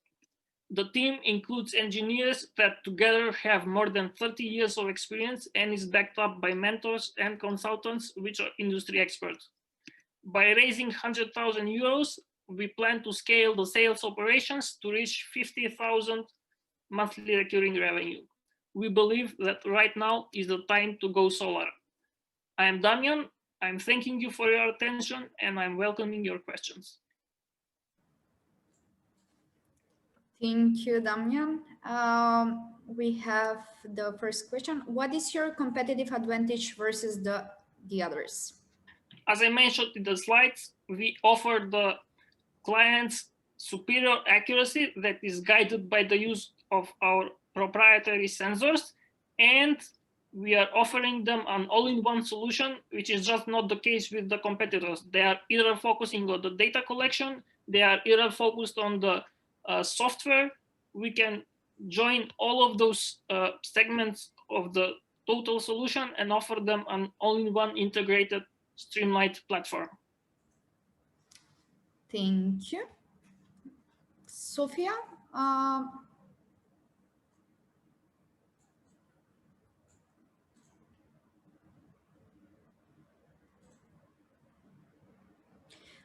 The team includes engineers that together have more than 30 years of experience and is backed up by mentors and consultants, which are industry experts. By raising 100,000 euros, we plan to scale the sales operations to reach 50,000 monthly recurring revenue. We believe that right now is the time to go solar. I am Damian. I'm thanking you for your attention and I'm welcoming your questions. Thank you, Damian. We have the first question. What is your competitive advantage versus the others? As I mentioned in the slides, we offer the clients superior accuracy that is guided by the use of our proprietary sensors, and we are offering them an all-in-one solution, which is just not the case with the competitors. They are either focusing on the data collection, they are either focused on the software. We can join all of those segments of the total solution and offer them an all-in-one integrated streamlined platform. Thank you. Sophia,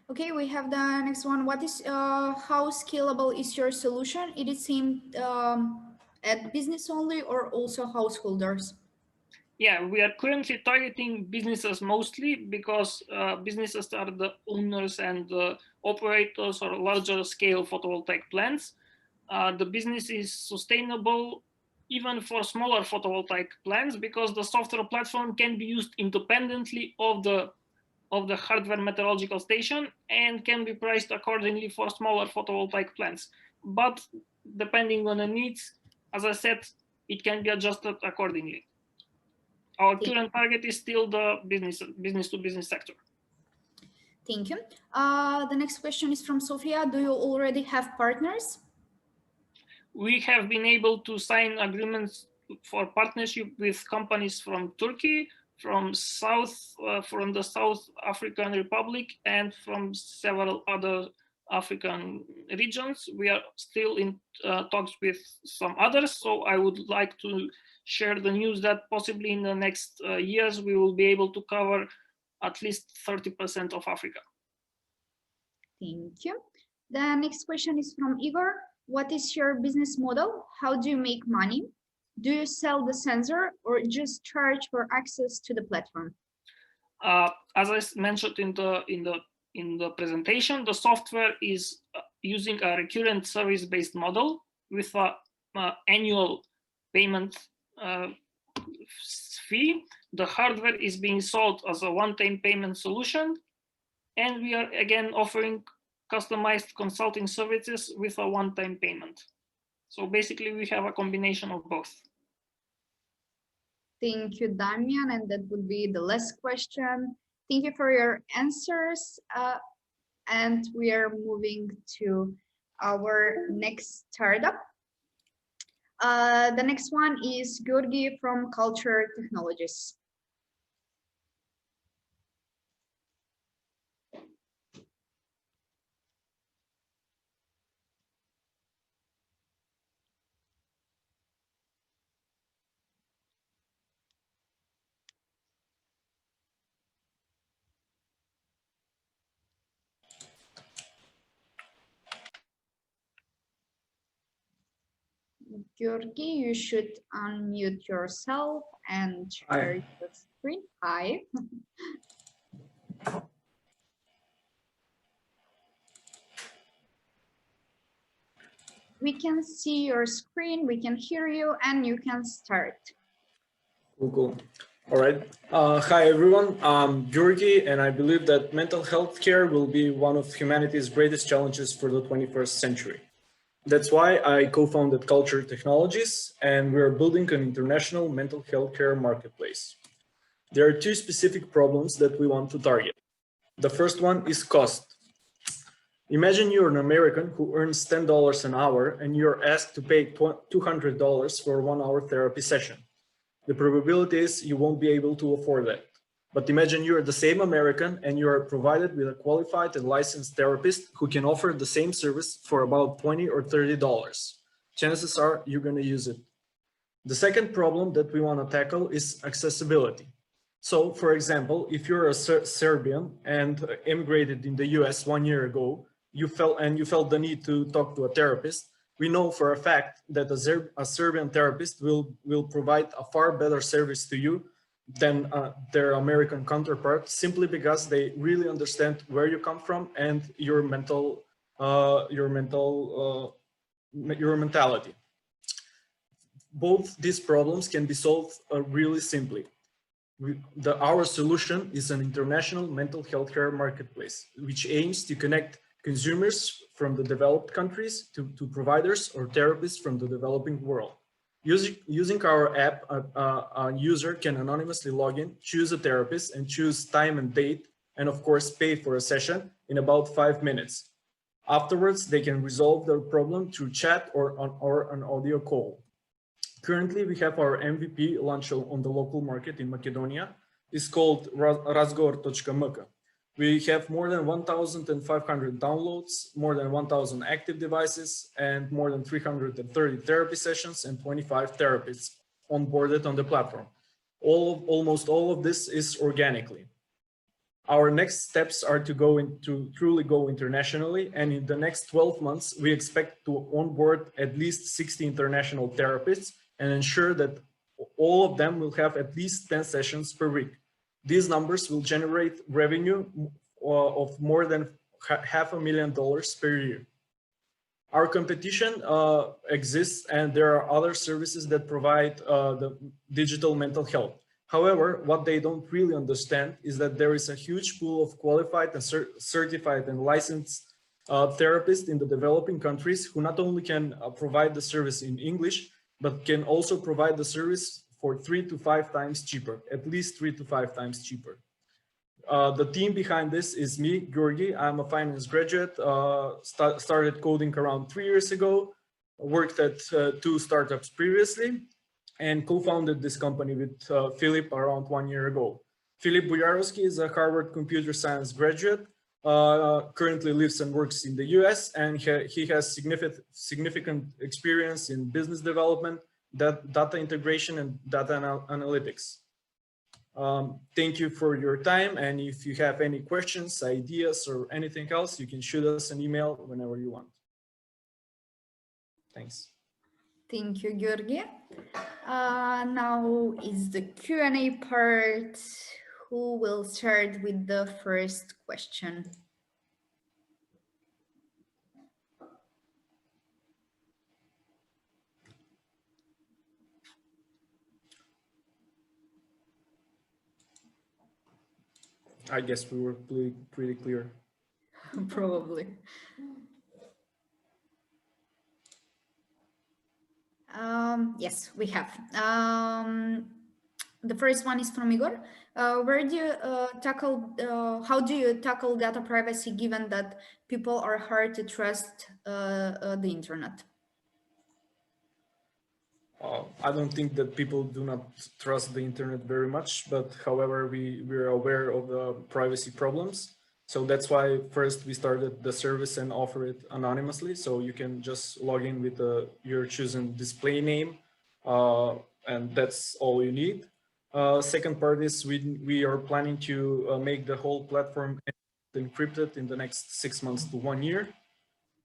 okay, we have the next one. What is how scalable is your solution? It is aimed at business only or also householders? Yeah, we are currently targeting businesses mostly because businesses are the owners and the operators or larger scale photovoltaic plants. The business is sustainable even for smaller photovoltaic plants because the software platform can be used independently of the hardware meteorological station and can be priced accordingly for smaller photovoltaic plants. But depending on the needs, as I said, it can be adjusted accordingly. Our current target is still the business-to-business sector. Thank you. The next question is from Sofia. Do you already have partners? We have been able to sign agreements for partnership with companies from Turkey, from the South African Republic, and from several other African regions. We are still in talks with some others, so I would like to share the news that possibly in the next years we will be able to cover at least 30% of Africa. Thank you. The next question is from Igor. What is your business model? How do you make money? Do you sell the sensor or just charge for access to the platform? As I mentioned in the presentation, the software is using a recurrent service-based model with an annual payment fee. The hardware is being sold as a one-time payment solution, and we are again offering customized consulting services with a one-time payment. So basically, we have a combination of both. Thank you, Damian, and that would be the last question. Thank you for your answers, and we are moving to our next startup. The next one is Georgi from Culture Technologies. Georgi, you should unmute yourself and share your screen. Hi. We can see your screen, we can hear you, and you can start. Cool. All right. Hi, everyone. I'm Georgi, and I believe that mental health care will be one of humanity's greatest challenges for the 21st century. That's why I co-founded Culture Technologies, and we're building an international mental health care marketplace. There are two specific problems that we want to target. The first one is cost. Imagine you're an American who earns $10 an hour and you're asked to pay $200 for a 1-hour therapy session. The probability is you won't be able to afford that. But imagine you're the same American and you are provided with a qualified and licensed therapist who can offer the same service for about $20 or $30. Chances are you're going to use it. The second problem that we want to tackle is accessibility. So, for example, if you're a Serbian and immigrated in the US 1 year ago, you felt the need to talk to a therapist, we know for a fact that a Serbian therapist will provide a far better service to you than their American counterpart, simply because they really understand where you come from and your mentality. Both these problems can be solved really simply. Our solution is an international mental health care marketplace, which aims to connect consumers from the developed countries to providers or therapists from the developing world. Using our app, a user can anonymously log in, choose a therapist, and choose time and date, and of course pay for a session in about 5 minutes. Afterwards, they can resolve their problem through chat or an audio call. Currently, we have our MVP launch on the local market in Macedonia. It's called razgovor.mk. We have more than 1,500 downloads, more than 1,000 active devices, and more than 330 therapy sessions and 25 therapists onboarded on the platform. Almost all of this is organically. Our next steps are to truly go internationally, and in the next 12 months, we expect to onboard at least 60 international therapists and ensure that all of them will have at least 10 sessions per week. These numbers will generate revenue of more than $500,000 per year. Our competition exists, and there are other services that provide the digital mental health. However, what they don't really understand is that there is a huge pool of qualified and certified and licensed therapists in the developing countries who not only can provide the service in English, but can also provide the service for 3 to 5 times cheaper, at least 3 to 5 times cheaper. The team behind this is me, Georgi. I'm a finance graduate, started coding around 3 years ago, worked at 2 startups previously, and co-founded this company with Philip around 1 year ago. Philip Bujarowski is a Harvard computer science graduate, currently lives and works in the US, and he has significant experience in business development, data integration, and data analytics. Thank you for your time, and if you have any questions, ideas, or anything else, you can shoot us an email whenever you want. Thanks. Thank you, Georgi. Now is the Q&A part. Who will start with the first question? I guess we were pretty clear. Probably. Yes, we have. The first one is from Igor. Where do you how do you tackle data privacy given that people are hard to trust the internet? I don't think that people do not trust the internet very much, but however, we're aware of the privacy problems. So that's why first we started the service and offer it anonymously. So you can just log in with your chosen display name, and that's all you need. Second part is we are planning to make the whole platform encrypted in the next 6 months to 1 year.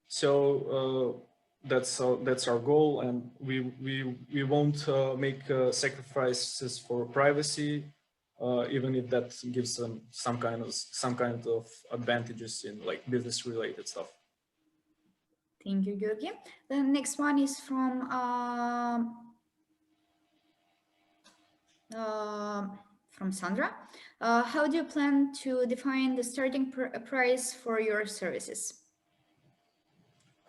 So that's our goal, and we won't make sacrifices for privacy, even if that gives them some kind of advantages in like business related stuff. Thank you, Georgi. The next one is from Sandra. How do you plan to define the starting price for your services?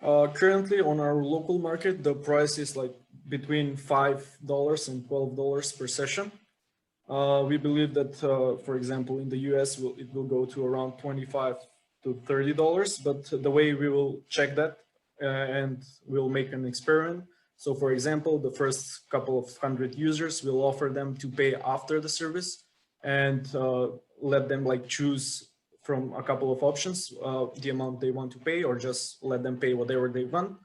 Currently on our local market, the price is like between $5 and $12 per session. We believe that, for example, in the US, it will go to around $25 to $30, but the way we will check that and we'll make an experiment. So for example, the first couple of 100 users, we'll offer them to pay after the service and let them like choose from a couple of options, the amount they want to pay, or just let them pay whatever they want.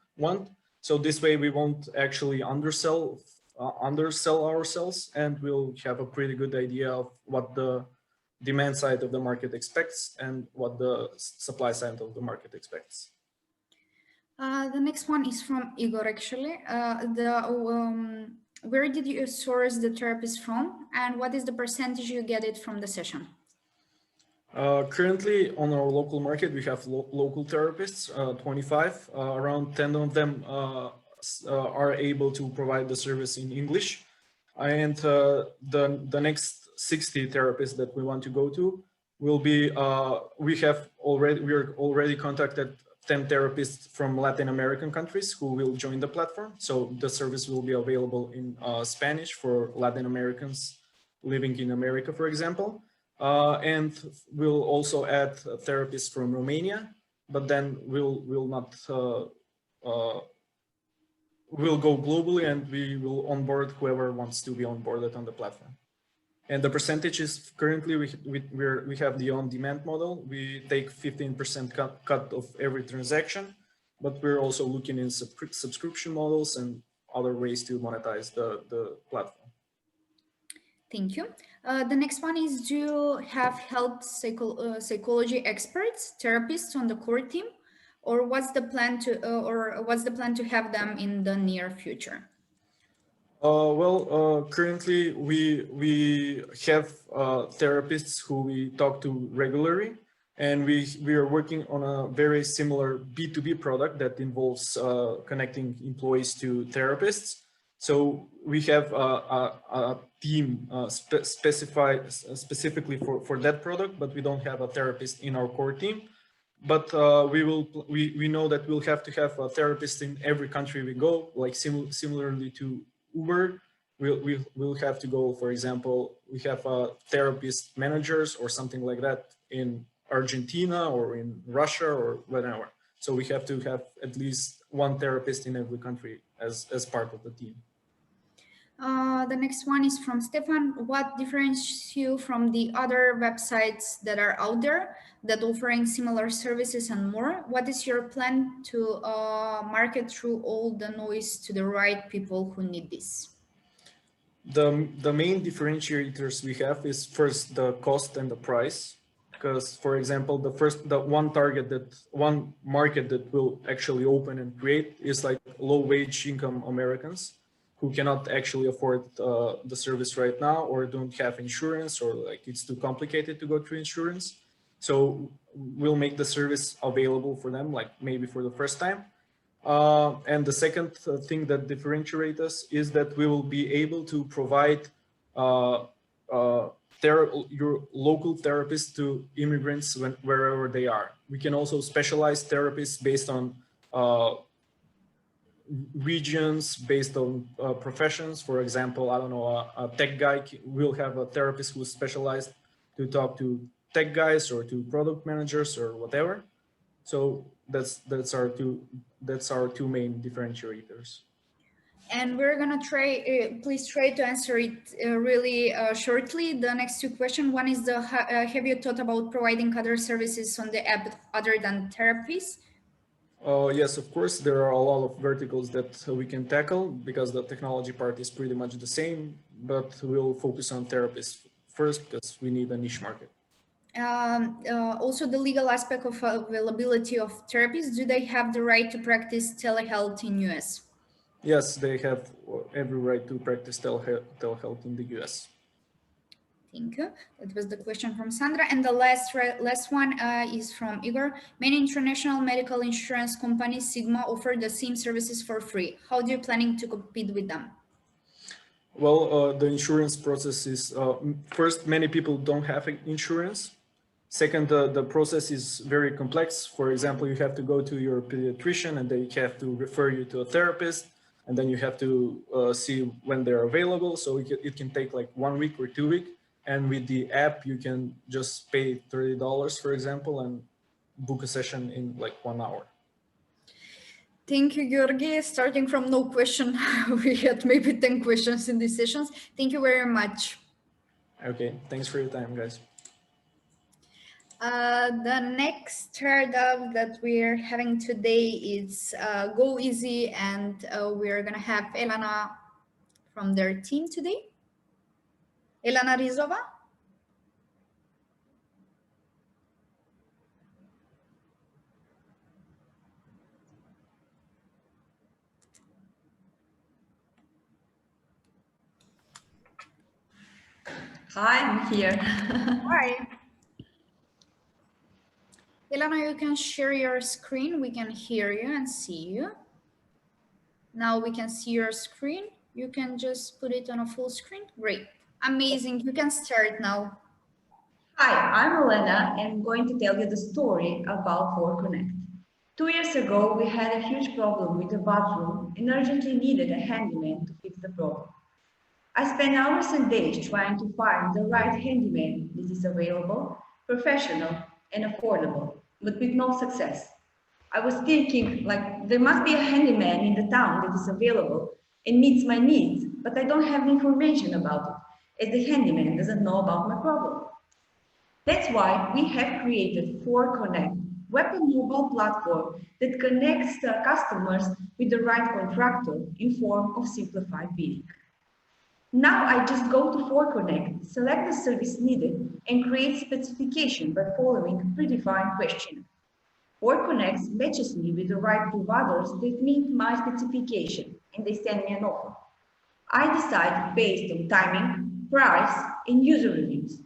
So this way we won't actually undersell ourselves, and we'll have a pretty good idea of what the demand side of the market expects and what the supply side of the market expects. The next one is from Igor, actually. Where did you source the therapist from, and what is the percentage you get it from the session? Currently on our local market, we have local therapists, 25, around 10 of them are able to provide the service in English. And the next 60 therapists that we want to go to will be, we're already contacted 10 therapists from Latin American countries who will join the platform. So the service will be available in Spanish for Latin Americans living in America, for example. And we'll also add therapists from Romania, but then we'll go globally, and we will onboard whoever wants to be onboarded on the platform. And the percentage is currently we have the on-demand model. We take 15% cut of every transaction, but we're also looking in subscription models and other ways to monetize the platform. Thank you. The next one is, do you have health psychology experts, therapists on the core team, or what's the plan to have them in the near future? Currently we have therapists who we talk to regularly, and we are working on a very similar B2B product that involves connecting employees to therapists. So we have a team specifically for that product, but we don't have a therapist in our core team. But we know that we'll have to have a therapist in every country we go, like similarly to Uber. We'll have to go, for example, we have therapist managers or something like that in Argentina or in Russia or whatever. So we have to have at least one therapist in every country as part of the team. The next one is from Stefan. What differentiates you from the other websites that are out there that offering similar services and more? What is your plan to market through all the noise to the right people who need this? The main differentiators we have is first the cost and the price. Because, for example, the one market that will actually open and create is like low wage income Americans who cannot actually afford the service right now, or don't have insurance, or like it's too complicated to go through insurance. So we'll make the service available for them, like maybe for the first time. And the second thing that differentiates us is that we will be able to provide your local therapists to immigrants wherever they are. We can also specialize therapists based on regions, based on professions. For example, I don't know, a tech guy will have a therapist who's specialized to talk to tech guys or to product managers or whatever. So that's our two main differentiators. And we're gonna try, please try to answer it really shortly. The next two questions. One is have you thought about providing other services on the app other than therapies? Yes, of course, there are a lot of verticals that we can tackle because the technology part is pretty much the same, but we'll focus on therapists first because we need a niche market. Also the legal aspect of availability of therapies. Do they have the right to practice telehealth in US? Yes, they have every right to practice telehealth in the US. Thank you. That was the question from Sandra. And the last one is from Igor. Many international medical insurance companies, Sigma, offer the same services for free. How do you planning to compete with them? Well, the insurance process is, first, many people don't have insurance. Second, the process is very complex. For example, you have to go to your pediatrician and they have to refer you to a therapist, and then you have to see when they're available. So it can take like 1 week or 2 weeks. And with the app, you can just pay $30, for example, and book a session in like 1 hour. Thank you, Georgi. Starting from no question, we had maybe 10 questions in these sessions. Thank you very much. Okay, thanks for your time, guys. The next startup that we're having today is Go Easy, and we're gonna have Elena from their team today. Elena Rizova. Hi, I'm here. Hi. Elena, you can share your screen. We can hear you and see you. Now we can see your screen. You can just put it on a full screen. Great. Amazing. You can start now. Hi, I'm Elena, and I'm going to tell you the story about ForConnect. 2 years ago, we had a huge problem with the bathroom and urgently needed a handyman to fix the problem. I spent hours and days trying to find the right handyman that is available, professional, and affordable, but with no success. I was thinking, like, there must be a handyman in the town that is available and meets my needs, but I don't have information about it, as the handyman doesn't know about my problem. That's why we have created ForConnect, web and mobile platform that connects customers with the right contractor in form of simplified bidding. Now I just go to ForConnect, select the service needed, and create specification by following a predefined questionnaire. ForConnect matches me with the right providers that meet my specification, and they send me an offer. I decide based on timing, price, and user reviews.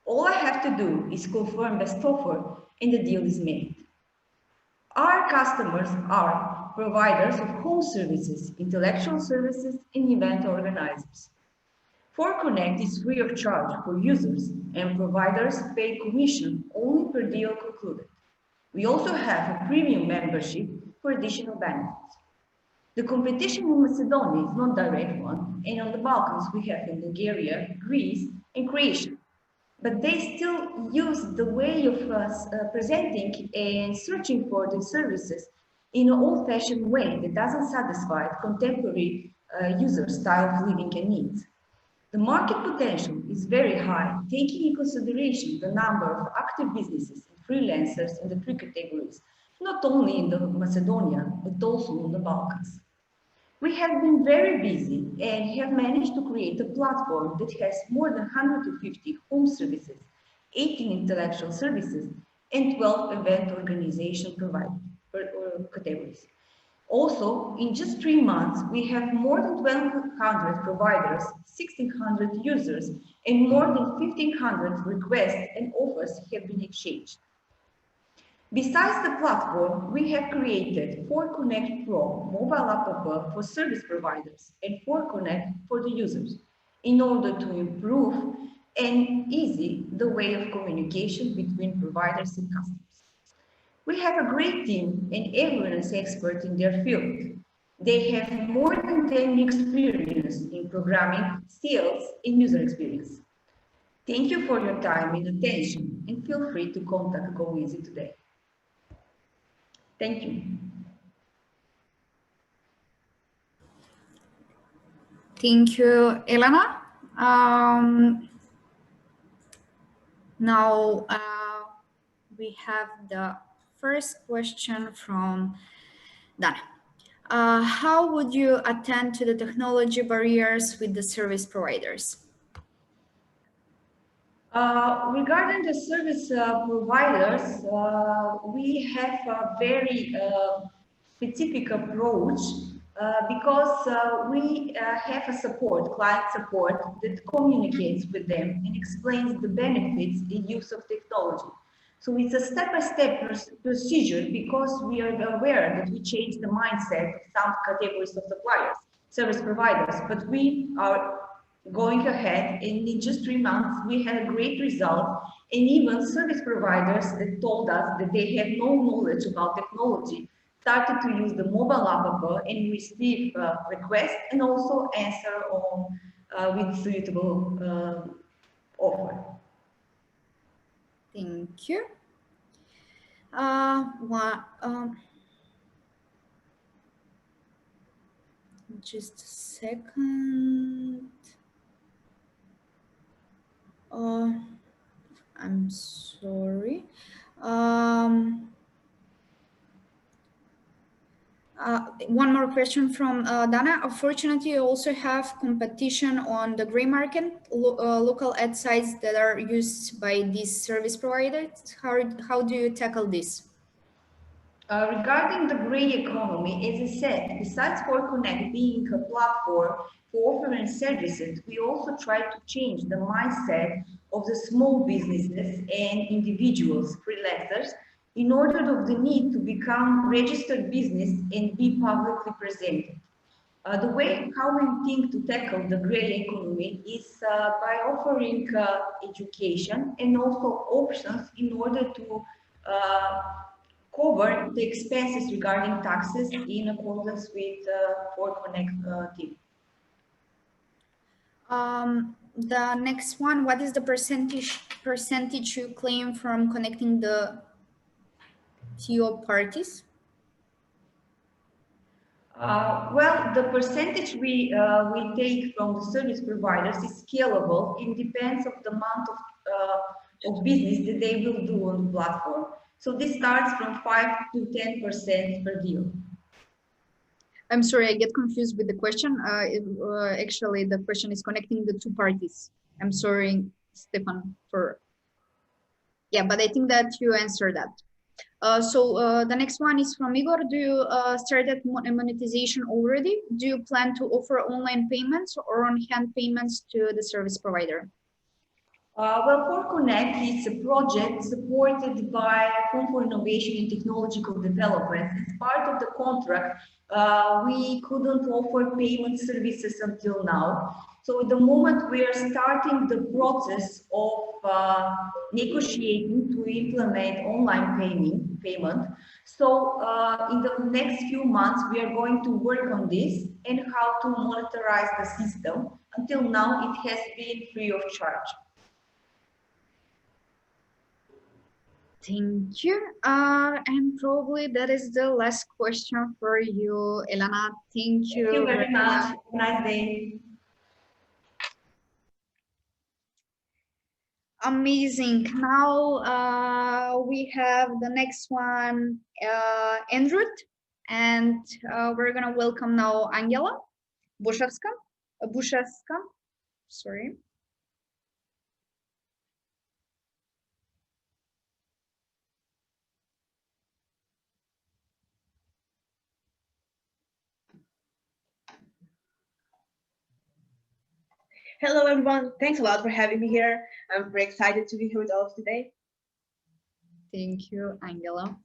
All I have to do is confirm best offer, and the deal is made. Our customers are providers of home services, intellectual services, and event organizers. ForConnect is free of charge for users, and providers pay commission only per deal concluded. We also have a premium membership for additional benefits. The competition in Macedonia is not a direct one, and on the Balkans we have in Bulgaria, Greece, and Croatia. But they still use the way of presenting and searching for the services in an old-fashioned way that doesn't satisfy contemporary user style of living and needs. The market potential is very high, taking into consideration the number of active businesses and freelancers in the three categories, not only in Macedonia, but also in the Balkans. We have been very busy and have managed to create a platform that has more than 150 home services, 18 intellectual services, and 12 event organization categories. Also, in just 3 months, we have more than 1,200 providers, 1,600 users, and more than 1,500 requests and offers have been exchanged. Besides the platform, we have created ForConnect Pro mobile app for service providers and ForConnect for the users in order to improve and easy the way of communication between providers and customers. We have a great team and everyone is expert in their field. They have more than 10 years experience in programming, sales, and user experience. Thank you for your time and attention, and feel free to contact Go Easy today. Thank you. Thank you, Elena. Now we have the first question from Dana. How would you attend to the technology barriers with the service providers? Regarding the service providers, we have a very specific approach because we have a support, client support, that communicates with them and explains the benefits in use of technology. So it's a step-by-step procedure because we are aware that we change the mindset of some categories of suppliers, service providers, but we are going ahead, and in just 3 months, we had a great result. And even service providers that told us that they have no knowledge about technology started to use the mobile app and receive requests and also answer on with suitable offer. Thank you. Just a second. I'm sorry. One more question from Dana. Unfortunately, you also have competition on the gray market, local ad sites that are used by these service providers. How do you tackle this? Regarding the gray economy, as I said, besides ForConnect being a platform for offering services, we also try to change the mindset of the small businesses and individuals, freelancers, in order of the need to become registered business and be publicly presented. The way how we think to tackle the gray economy is by offering education and also options in order to cover the expenses regarding taxes in accordance with ForConnect team. The next one, what is the percentage you claim from connecting the TO parties? Well, the percentage we take from the service providers is scalable. It depends on the amount of business that they will do on the platform. So this starts from 5 to 10% per deal. I'm sorry, I get confused with the question. Actually, the question is connecting the two parties. I'm sorry, Stefan, for... Yeah, but I think that you answered that. The next one is from Igor. Do you started monetization already? Do you plan to offer online payments or on-hand payments to the service provider? Well, ForConnect is a project supported by Fund for Innovation and Technological Development. As part of the contract, we couldn't offer payment services until now. So at the moment, we are starting the process of negotiating to implement online payment. So in the next few months, we are going to work on this and how to monetize the system. Until now, it has been free of charge. Thank you. And probably that is the last question for you, Elena. Thank you. Thank you very much. Have a nice day. Amazing. Now we have the next one, Andrew, and we're gonna welcome now Angela Bushevska. Sorry. Hello, everyone. Thanks a lot for having me here. I'm very excited to be here with all of you today. Thank you, Angela.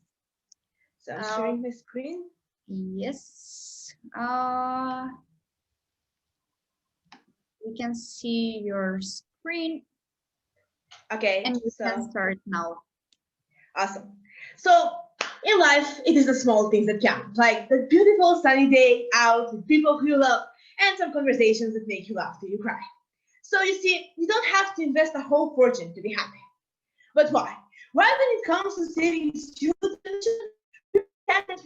So I'm sharing my screen. Yes. We can see your screen. Okay. And you can start now. Awesome. So in life, it is the small things that count, like the beautiful sunny day out with people who you love and some conversations that make you laugh till you cry. So you see, you don't have to invest a whole fortune to be happy. But why? Why when it comes to saving students, we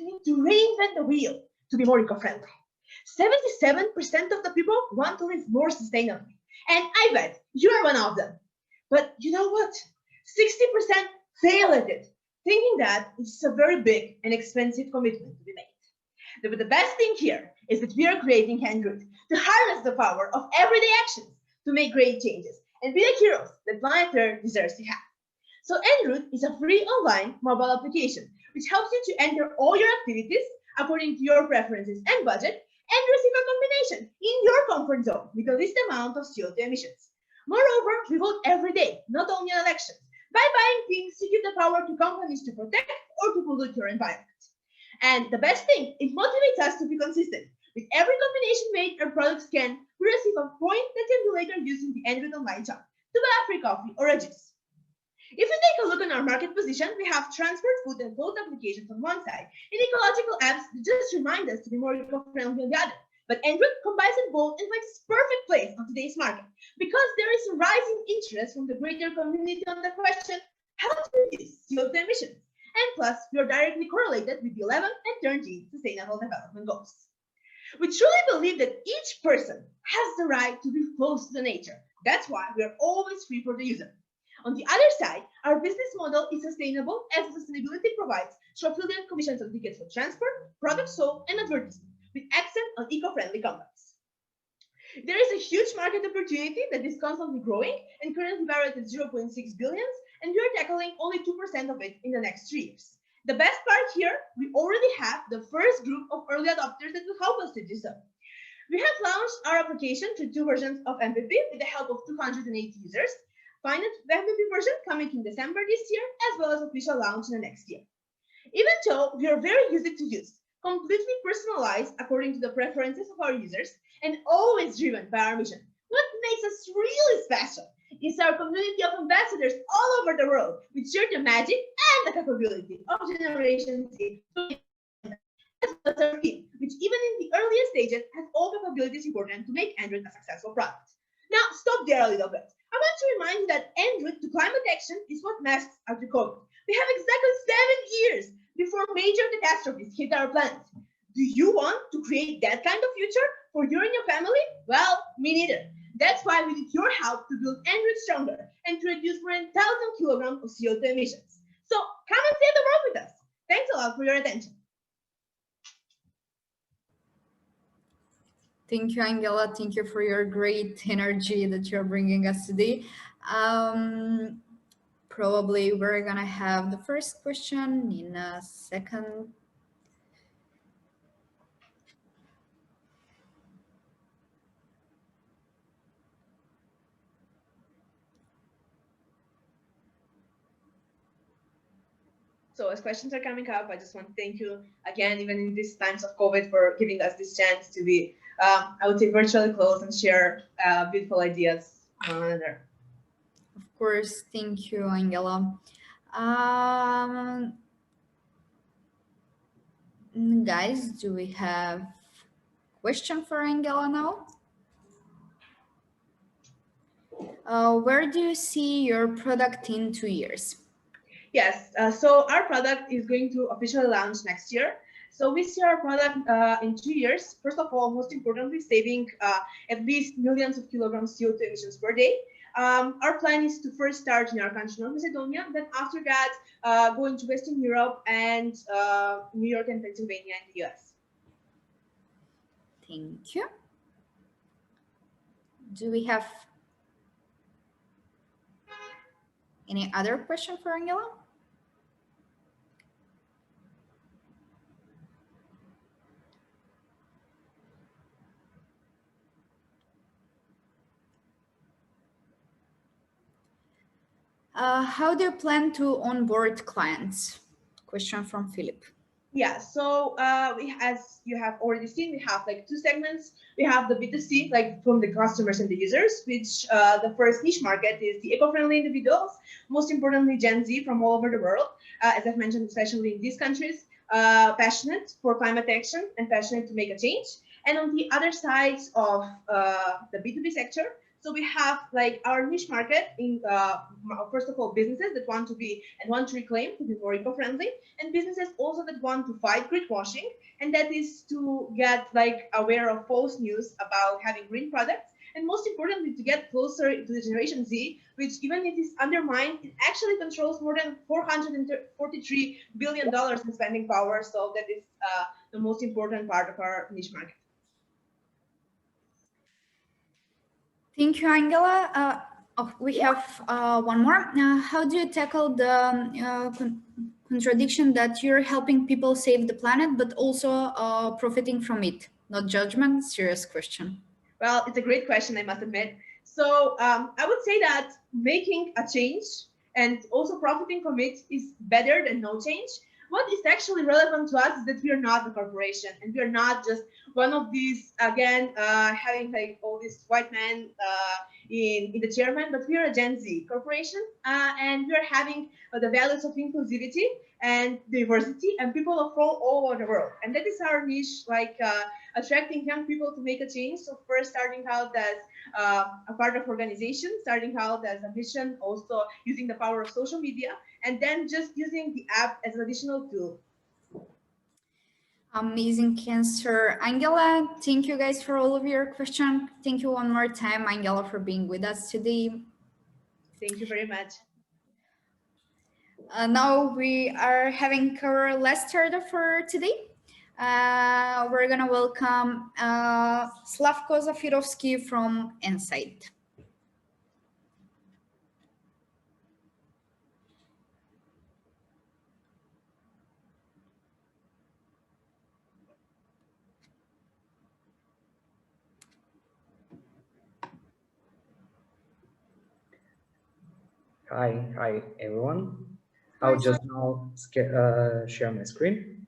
need to reinvent the wheel to be more eco-friendly. 77% of the people want to live more sustainably. And I bet you are one of them. But you know what? 60% fail at it, thinking that it's a very big and expensive commitment to be made. But the best thing here is that we are creating Android to harness the power of everyday actions to make great changes and be the heroes that planet Earth deserves to have. So Enroute is a free online mobile application which helps you to enter all your activities according to your preferences and budget and receive a combination in your comfort zone with the least amount of CO2 emissions. Moreover, we vote every day, not only in elections, by buying things to give the power to companies to protect or to pollute your environment. And the best thing, it motivates us to be consistent. With every combination made, our products can receive a point that can be later used in the Enroute online shop to buy a free coffee or a juice. If we take a look on our market position, we have transport, food, and clothes applications on one side, and ecological apps that just remind us to be more eco-friendly on the other. But Enroute combines it both and finds its perfect place on today's market because there is a rising interest from the greater community on the question how to reduce CO2 emissions. And plus, we are directly correlated with the 11 and 13 Sustainable Development Goals. We truly believe that each person has the right to be close to the nature. That's why we are always free for the user. On the other side, our business model is sustainable as sustainability provides affiliate commission certificates for transport, product sold, and advertising, with accent on eco-friendly companies. There is a huge market opportunity that is constantly growing and currently valued at 0.6 billion, and we are tackling only 2% of it in the next 3 years. The best part here, we already have the first group of early adopters that will help us to do so. We have launched our application through 2 versions of MVP with the help of 280 users. Final MVP version coming in December this year, as well as official launch in the next year. Even though we are very easy to use, completely personalized according to the preferences of our users, and always driven by our mission, what makes us really special is our community of ambassadors all over the world, which share the magic and the capability of Generation Z, as well as our team, which even in the earliest stages has all capabilities important to make Enroute a successful product. Now, stop there a little bit. I want to remind you that Enroute to climate action is what masks after COVID. We have exactly 7 years before major catastrophes hit our planet. Do you want to create that kind of future for you and your family? Well, me neither. That's why we need your help to build Enroute stronger and to reduce more than 1,000 kilograms of CO2 emissions. So come and save the world with us. Thanks a lot for your attention. Thank you, Angela. Thank you for your great energy that you're bringing us today. Probably we're gonna have the first question in a second. So as questions are coming up, I just want to thank you again, even in these times of COVID, for giving us this chance to be, I would say, virtually close and share beautiful ideas on one another. Of course, thank you, Angela. Guys, do we have question for Angela now? Where do you see your product in 2 years? Yes, so our product is going to officially launch next year. So we see our product in 2 years. First of all, most importantly, saving at least millions of kilograms CO2 emissions per day. Our plan is to first start in our country, North Macedonia, then after that, going to Western Europe and New York and Pennsylvania in the US. Thank you. Do we have any other question for Angela? How do you plan to onboard clients? Question from Philip. Yeah, so as you have already seen, we have like 2 segments. We have the B2C, like from the customers and the users, which the first niche market is the eco-friendly individuals, most importantly Gen Z from all over the world, as I've mentioned, especially in these countries, passionate for climate action and passionate to make a change. And on the other side of the B2B sector, so we have like our niche market in first of all businesses that want to be and want to reclaim to be more eco-friendly, and businesses also that want to fight greenwashing, and that is to get like aware of false news about having green products, and most importantly to get closer to the Generation Z, which even if it is undermined, it actually controls more than $443 billion in spending power. So that is the most important part of our niche market. Thank you, Angela. Oh, we have one more. How do you tackle the contradiction that you're helping people save the planet, but also profiting from it? Not judgment, serious question. Well, it's a great question, I must admit. So I would say that making a change and also profiting from it is better than no change. What is actually relevant to us is that we are not a corporation and we are not just one of these, again, having like all these white men in the chairman, but we are a Gen Z corporation and we are having the values of inclusivity and diversity and people of all over the world. And that is our niche, like attracting young people to make a change. So first starting out as a part of organization, starting out as a mission, also using the power of social media, and then just using the app as an additional tool. Amazing answer, Angela. Thank you guys for all of your questions. Thank you one more time, Angela, for being with us today. Thank you very much. Now we are having our last startup for today. We're gonna welcome Slavko Zafirovsky from Insight. Hi everyone. I'll just now share my screen.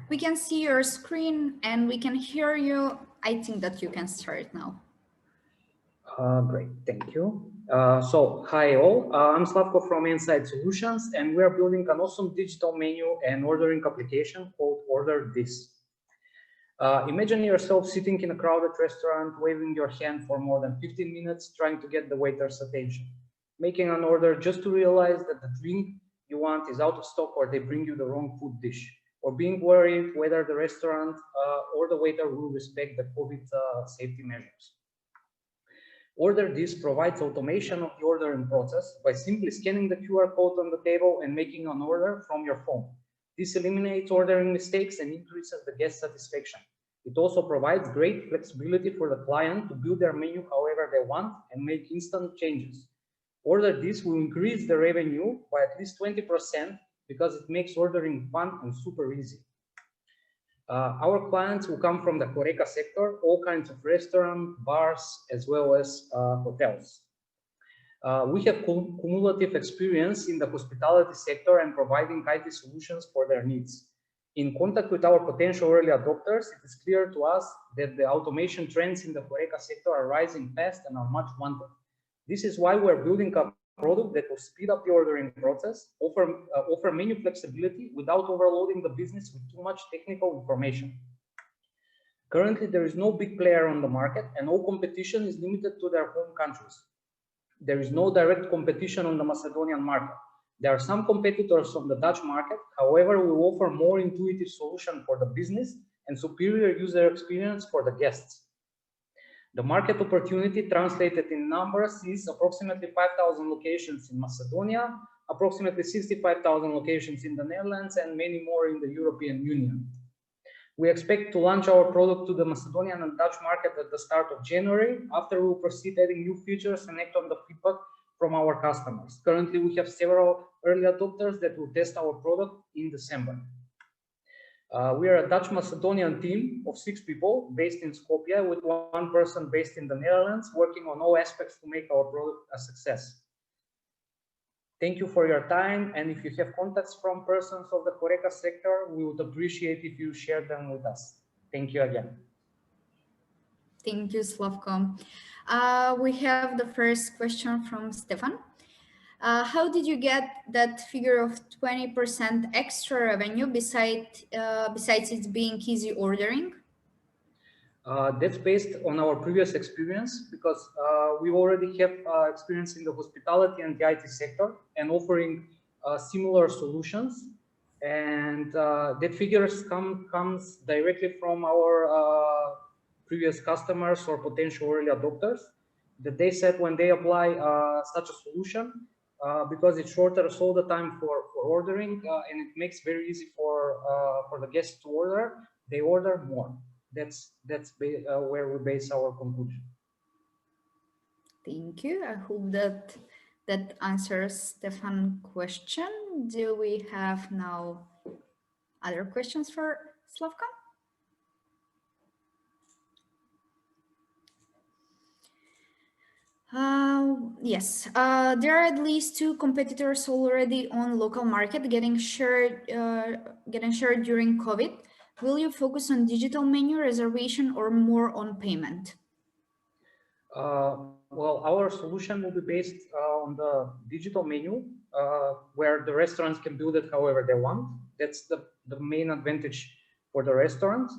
We can see your screen and we can hear you. I think that you can start now. Great, thank you. So hi all, I'm Slavko from Insight Solutions, and we're building an awesome digital menu and ordering application called Order This. Imagine yourself sitting in a crowded restaurant, waving your hand for more than 15 minutes, trying to get the waiter's attention, making an order just to realize that the drink you want is out of stock, or they bring you the wrong food dish, or being worried whether the restaurant or the waiter will respect the COVID safety measures. Order This provides automation of the ordering process by simply scanning the QR code on the table and making an order from your phone. This eliminates ordering mistakes and increases the guest satisfaction. It also provides great flexibility for the client to build their menu however they want and make instant changes. Order This will increase the revenue by at least 20% because it makes ordering fun and super easy. Our clients will come from the HoReCa sector, all kinds of restaurants, bars, as well as hotels. We have cumulative experience in the hospitality sector and providing IT solutions for their needs. In contact with our potential early adopters, it is clear to us that the automation trends in the HoReCa sector are rising fast and are much wanted. This is why we're building a product that will speed up the ordering process, offer menu flexibility without overloading the business with too much technical information. Currently, there is no big player on the market and all competition is limited to their home countries. There is no direct competition on the Macedonian market. There are some competitors on the Dutch market. However, we offer more intuitive solution for the business and superior user experience for the guests. The market opportunity translated in numbers is approximately 5,000 locations in Macedonia, approximately 65,000 locations in the Netherlands, and many more in the European Union. We expect to launch our product to the Macedonian and Dutch market at the start of January. After, we will proceed adding new features and act on the feedback from our customers. Currently, we have several early adopters that will test our product in December. We are a Dutch Macedonian team of 6 people based in Skopje, with 1 person based in the Netherlands, working on all aspects to make our product a success. Thank you for your time, and if you have contacts from persons of the HoReCa sector, we would appreciate if you share them with us. Thank you again. Thank you, Slavko. We have the first question from Stefan. How did you get that figure of 20% extra revenue besides it being easy ordering? That's based on our previous experience, because we already have experience in the hospitality and the IT sector and offering similar solutions. And that figures comes directly from our previous customers or potential early adopters, that they said when they apply such a solution, because it shortens all the time for ordering and it makes very easy for the guests to order, they order more. That's where we base our conclusion. Thank you. I hope that answers Stefan's question. Do we have now other questions for Slavko? Yes, there are at least 2 competitors already on local market getting shared during COVID. Will you focus on digital menu reservation or more on payment? Well, our solution will be based on the digital menu, where the restaurants can build it however they want. That's the main advantage for the restaurants.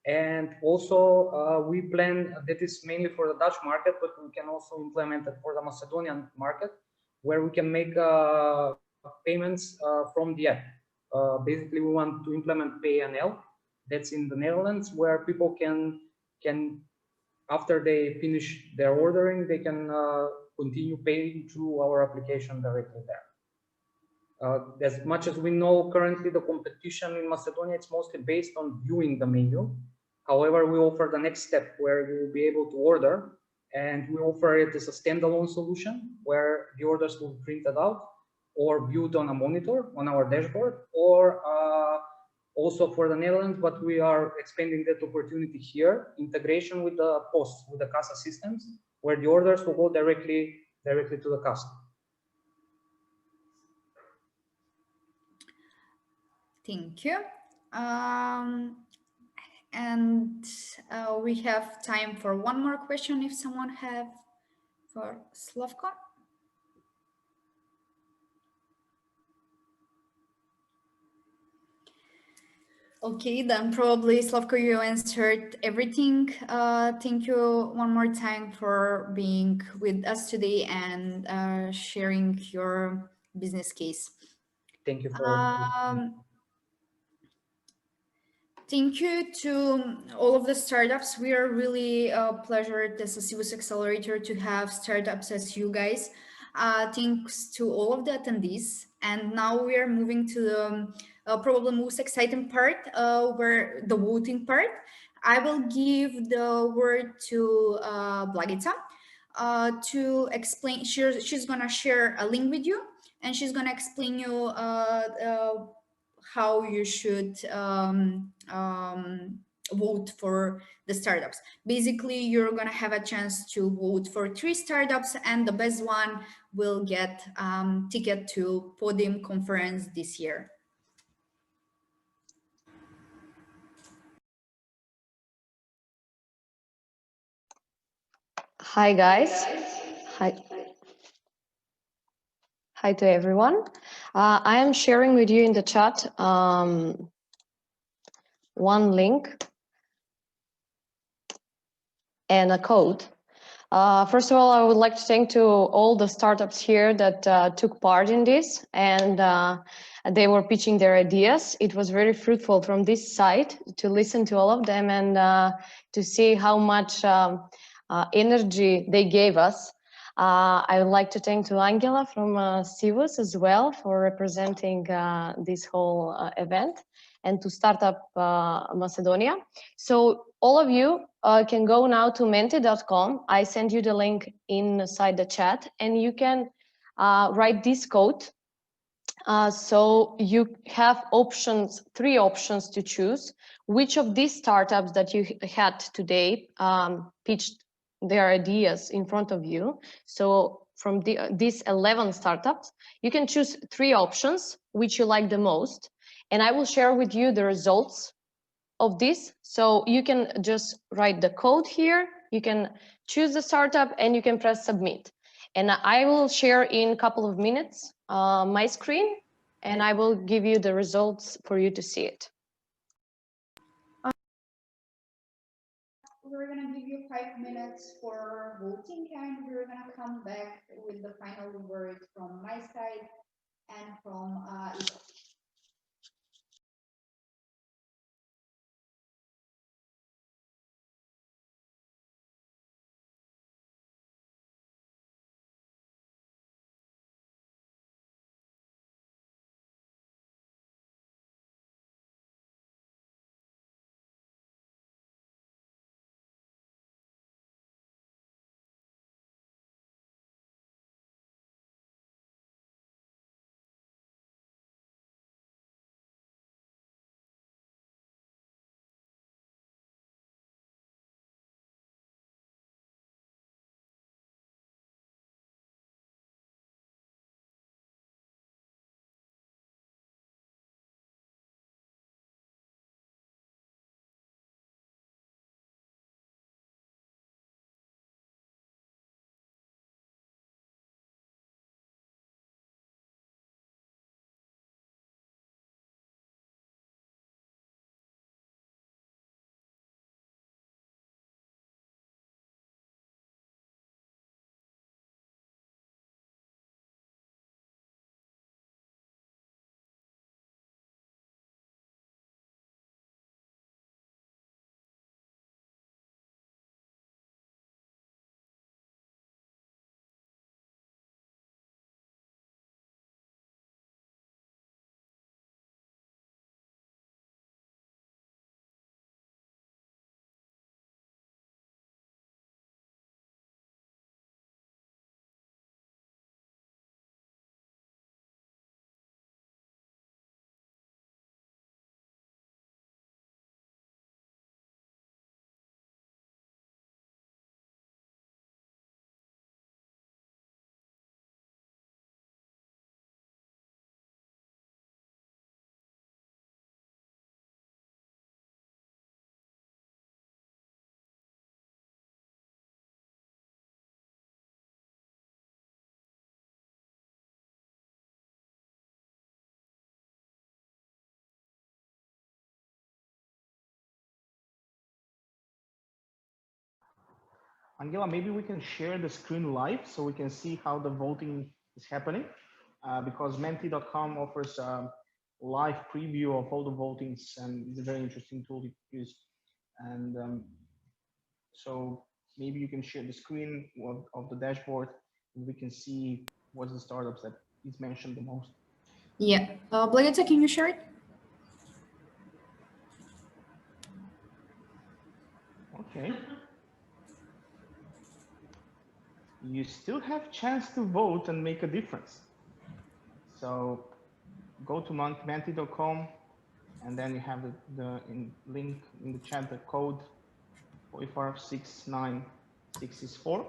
And also, we plan that is mainly for the Dutch market, but we can also implement it for the Macedonian market, where we can make payments from the app. Basically, we want to implement PayNL. That's in the Netherlands, where people can after they finish their ordering, they can continue paying through our application directly there. As much as we know, currently the competition in Macedonia, it's mostly based on viewing the menu. However, we offer the next step where you will be able to order, and we offer it as a standalone solution where the orders will be printed out or viewed on a monitor on our dashboard, or also for the Netherlands, but we are expanding that opportunity here, integration with the POS, with the CASA systems, where the orders will go directly to the customer. Thank you. And we have time for one more question if someone have for Slavko. Okay, then probably Slavko, you answered everything. Thank you one more time for being with us today and sharing your business case. Thank you for thank you to all of the startups. We are really pleasured as a Seavus Accelerator to have startups as you guys. Thanks to all of the attendees. And now we are moving to the probably most exciting part, where the voting part. I will give the word to Blagica to explain. She's gonna share a link with you, and she's gonna explain you how you should vote for the startups. Basically, you're gonna have a chance to vote for 3 startups, and the best one will get ticket to Podium conference this year. Hi guys. Hi to everyone. I am sharing with you in the chat one link and a code. First of all, I would like to thank to all the startups here that took part in this, and they were pitching their ideas. It was very fruitful from this side to listen to all of them and to see how much energy they gave us. I would like to thank to Angela from Seavus as well for representing this whole event, and to Startup Macedonia. So all of you can go now to menti.com. I send you the link inside the chat, and you can write this code. So you have options, 3 options to choose. Which of these startups that you had today pitched their ideas in front of you. So from these 11 startups, you can choose 3 options, which you like the most. And I will share with you the results of this. So you can just write the code here, you can choose the startup, and you can press submit. And I will share in a couple of minutes my screen, and I will give you the results for you to see it. We're going to give you 5 minutes for voting, and we're going to come back with the final word from my side and from Igor. Angela, maybe we can share the screen live so we can see how the voting is happening, because menti.com offers a live preview of all the votings, and it's a very interesting tool to use. And so maybe you can share the screen of the dashboard, and we can see what's the startups that is mentioned the most. Yeah, Blagita, can you share it? Okay. You still have chance to vote and make a difference. So go to menti.com, and then you have the link in the chat, the code 4569664.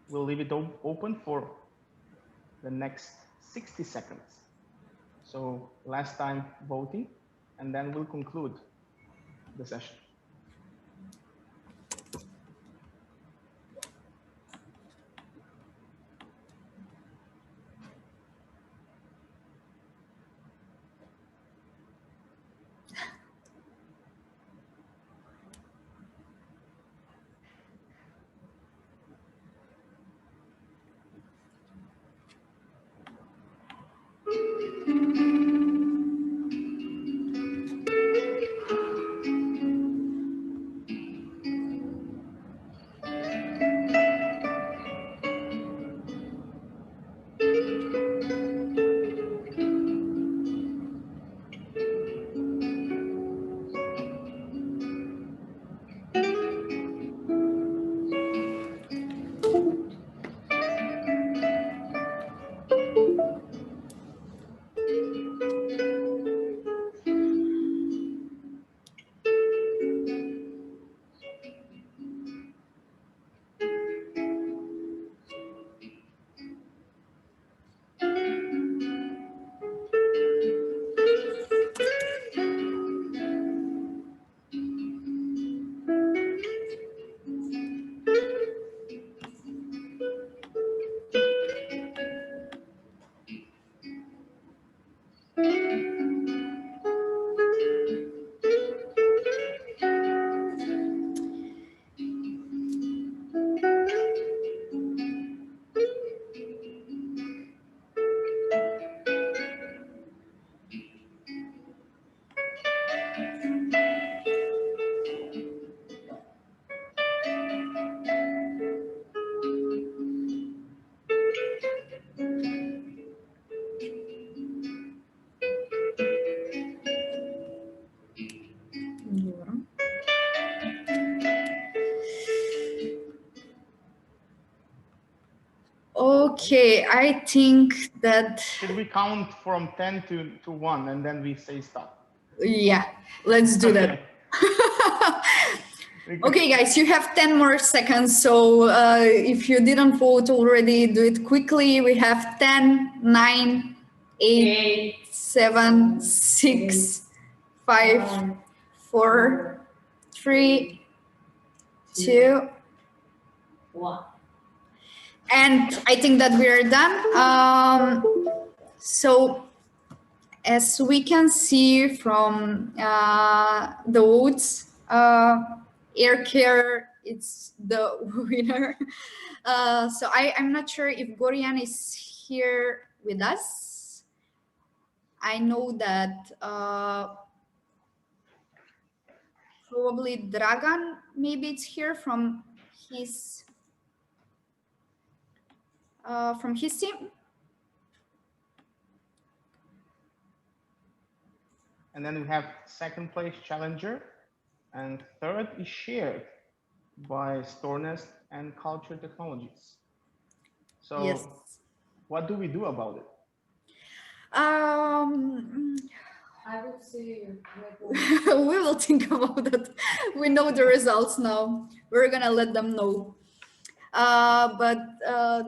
We'll leave it open for the next 60 seconds. So last time voting, and then we'll conclude the session. Okay, I think that... Should we count from 10 to 1 and then we say stop? Yeah, let's do that. Okay, guys, you have 10 more seconds. So if you didn't vote already, do it quickly. We have 10, 9, 8, 7, 6, 5, 4, 3, 2, 1. And I think that we are done. So as we can see from the votes, air care, it's the winner. So I'm not sure if Gorian is here with us. I know that probably Dragan, maybe it's here from his team. And then we have second place challenger, and third is shared by Stornest and Culture Technologies. So yes. What do we do about it? I would say we will think about that. We know the results now. We're gonna let them know. But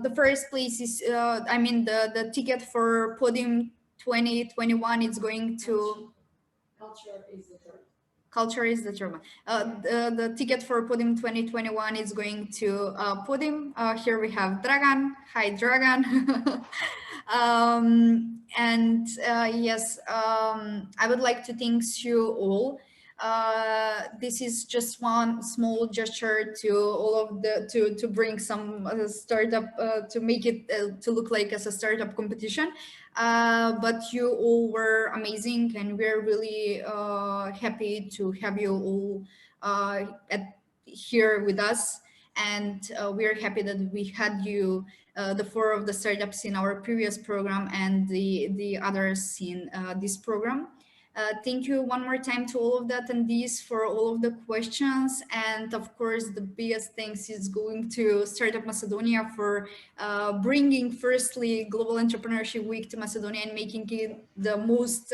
the first place is, I mean, the ticket for Podium 2021 is going to... Culture is the third. Culture is the third one. The ticket for Podium 2021 is going to Podium. Here we have Dragan. Hi, Dragan. And yes, I would like to thank you all This is just one small gesture to all of the to bring some startup to make it to look like as a startup competition. But you all were amazing, and we're really happy to have you all here with us. And we're happy that we had you, the 4 of the startups in our previous program and the others in this program. Thank you one more time to all of the attendees for all of the questions. And of course, the biggest thanks is going to Startup Macedonia for bringing firstly Global Entrepreneurship Week to Macedonia and making it the most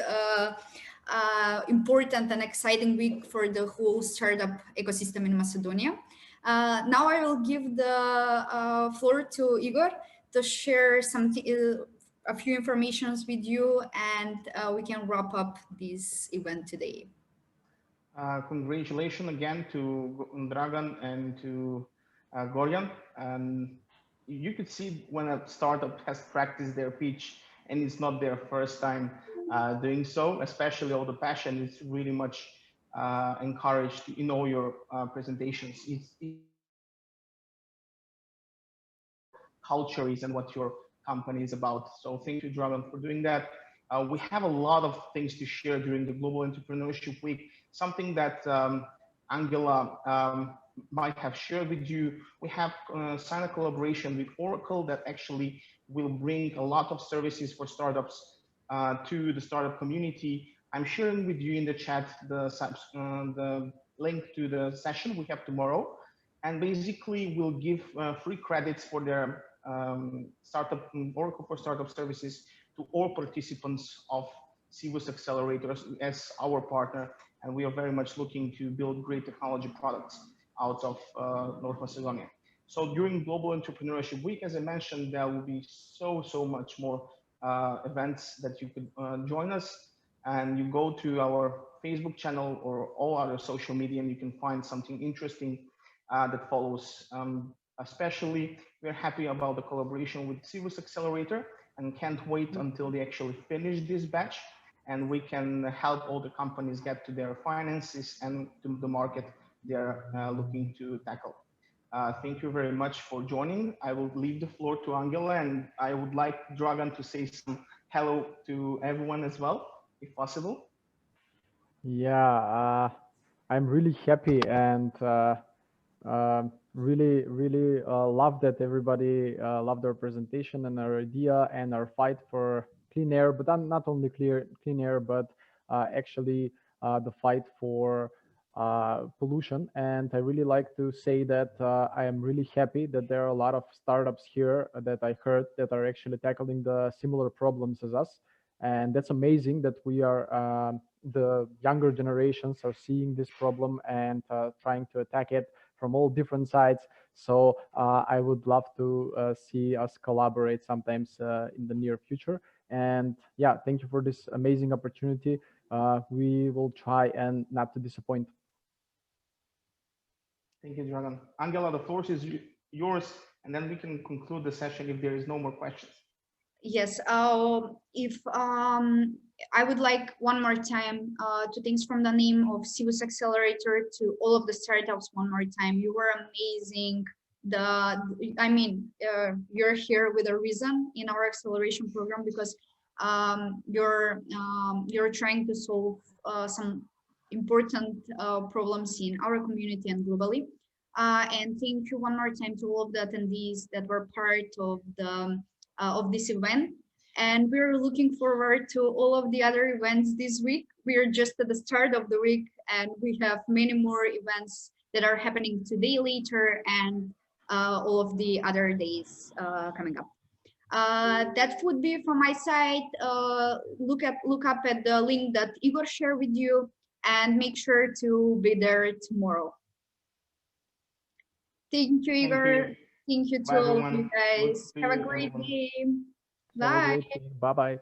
important and exciting week for the whole startup ecosystem in Macedonia. Now I will give the floor to Igor to share something, a few informations with you, and we can wrap up this event today. Congratulations again to Dragan and to Gorjan. You could see when a startup has practiced their pitch and it's not their first time doing so, especially all the passion is really much encouraged in all your presentations. It's culture is and what your company is about. So thank you, Dragan, for doing that. We have a lot of things to share during the Global Entrepreneurship Week, something that Angela might have shared with you. We have signed a collaboration with Oracle that actually will bring a lot of services for startups to the startup community. I'm sharing with you in the chat the link to the session we have tomorrow. And basically we'll give free credits for their startup Oracle for Startup Services to all participants of Seavus Accelerator as our partner. And we are very much looking to build great technology products out of North Macedonia. So during Global Entrepreneurship Week, as I mentioned, there will be so much more events that you could join us. And you go to our Facebook channel or all other social media and you can find something interesting that follows. Especially, we're happy about the collaboration with Seavus Accelerator and can't wait until they actually finish this batch and we can help all the companies get to their finances and to the market they're looking to tackle. Thank you very much for joining. I will leave the floor to Angela, and I would like Dragan to say some hello to everyone as well, if possible. Yeah, I'm really happy and really love that everybody loved our presentation and our idea and our fight for clean air, but not only clean air, but actually the fight for pollution. And I really like to say that I am really happy that there are a lot of startups here that I heard that are actually tackling the similar problems as us. And that's amazing that we are, the younger generations are seeing this problem and trying to attack it from all different sides. So I would love to see us collaborate sometimes in the near future. And yeah, thank you for this amazing opportunity. We will try and not to disappoint. Thank you, Dragan. Angela, the floor is yours, and then we can conclude the session if there is no more questions. Yes, if I would like one more time to thanks from the name of Seavus Accelerator to all of the startups one more time. You were amazing. You're here with a reason in our acceleration program because you're trying to solve some important problems in our community and globally. And thank you one more time to all of the attendees that were part of this event. And we're looking forward to all of the other events this week. We are just at the start of the week and we have many more events that are happening today, later, and all of the other days coming up. That would be from my side. Look up at the link that Igor shared with you and make sure to be there tomorrow. Thank you, Igor. Thank you to all of you guys. Have a great day. Bye. Bye-bye.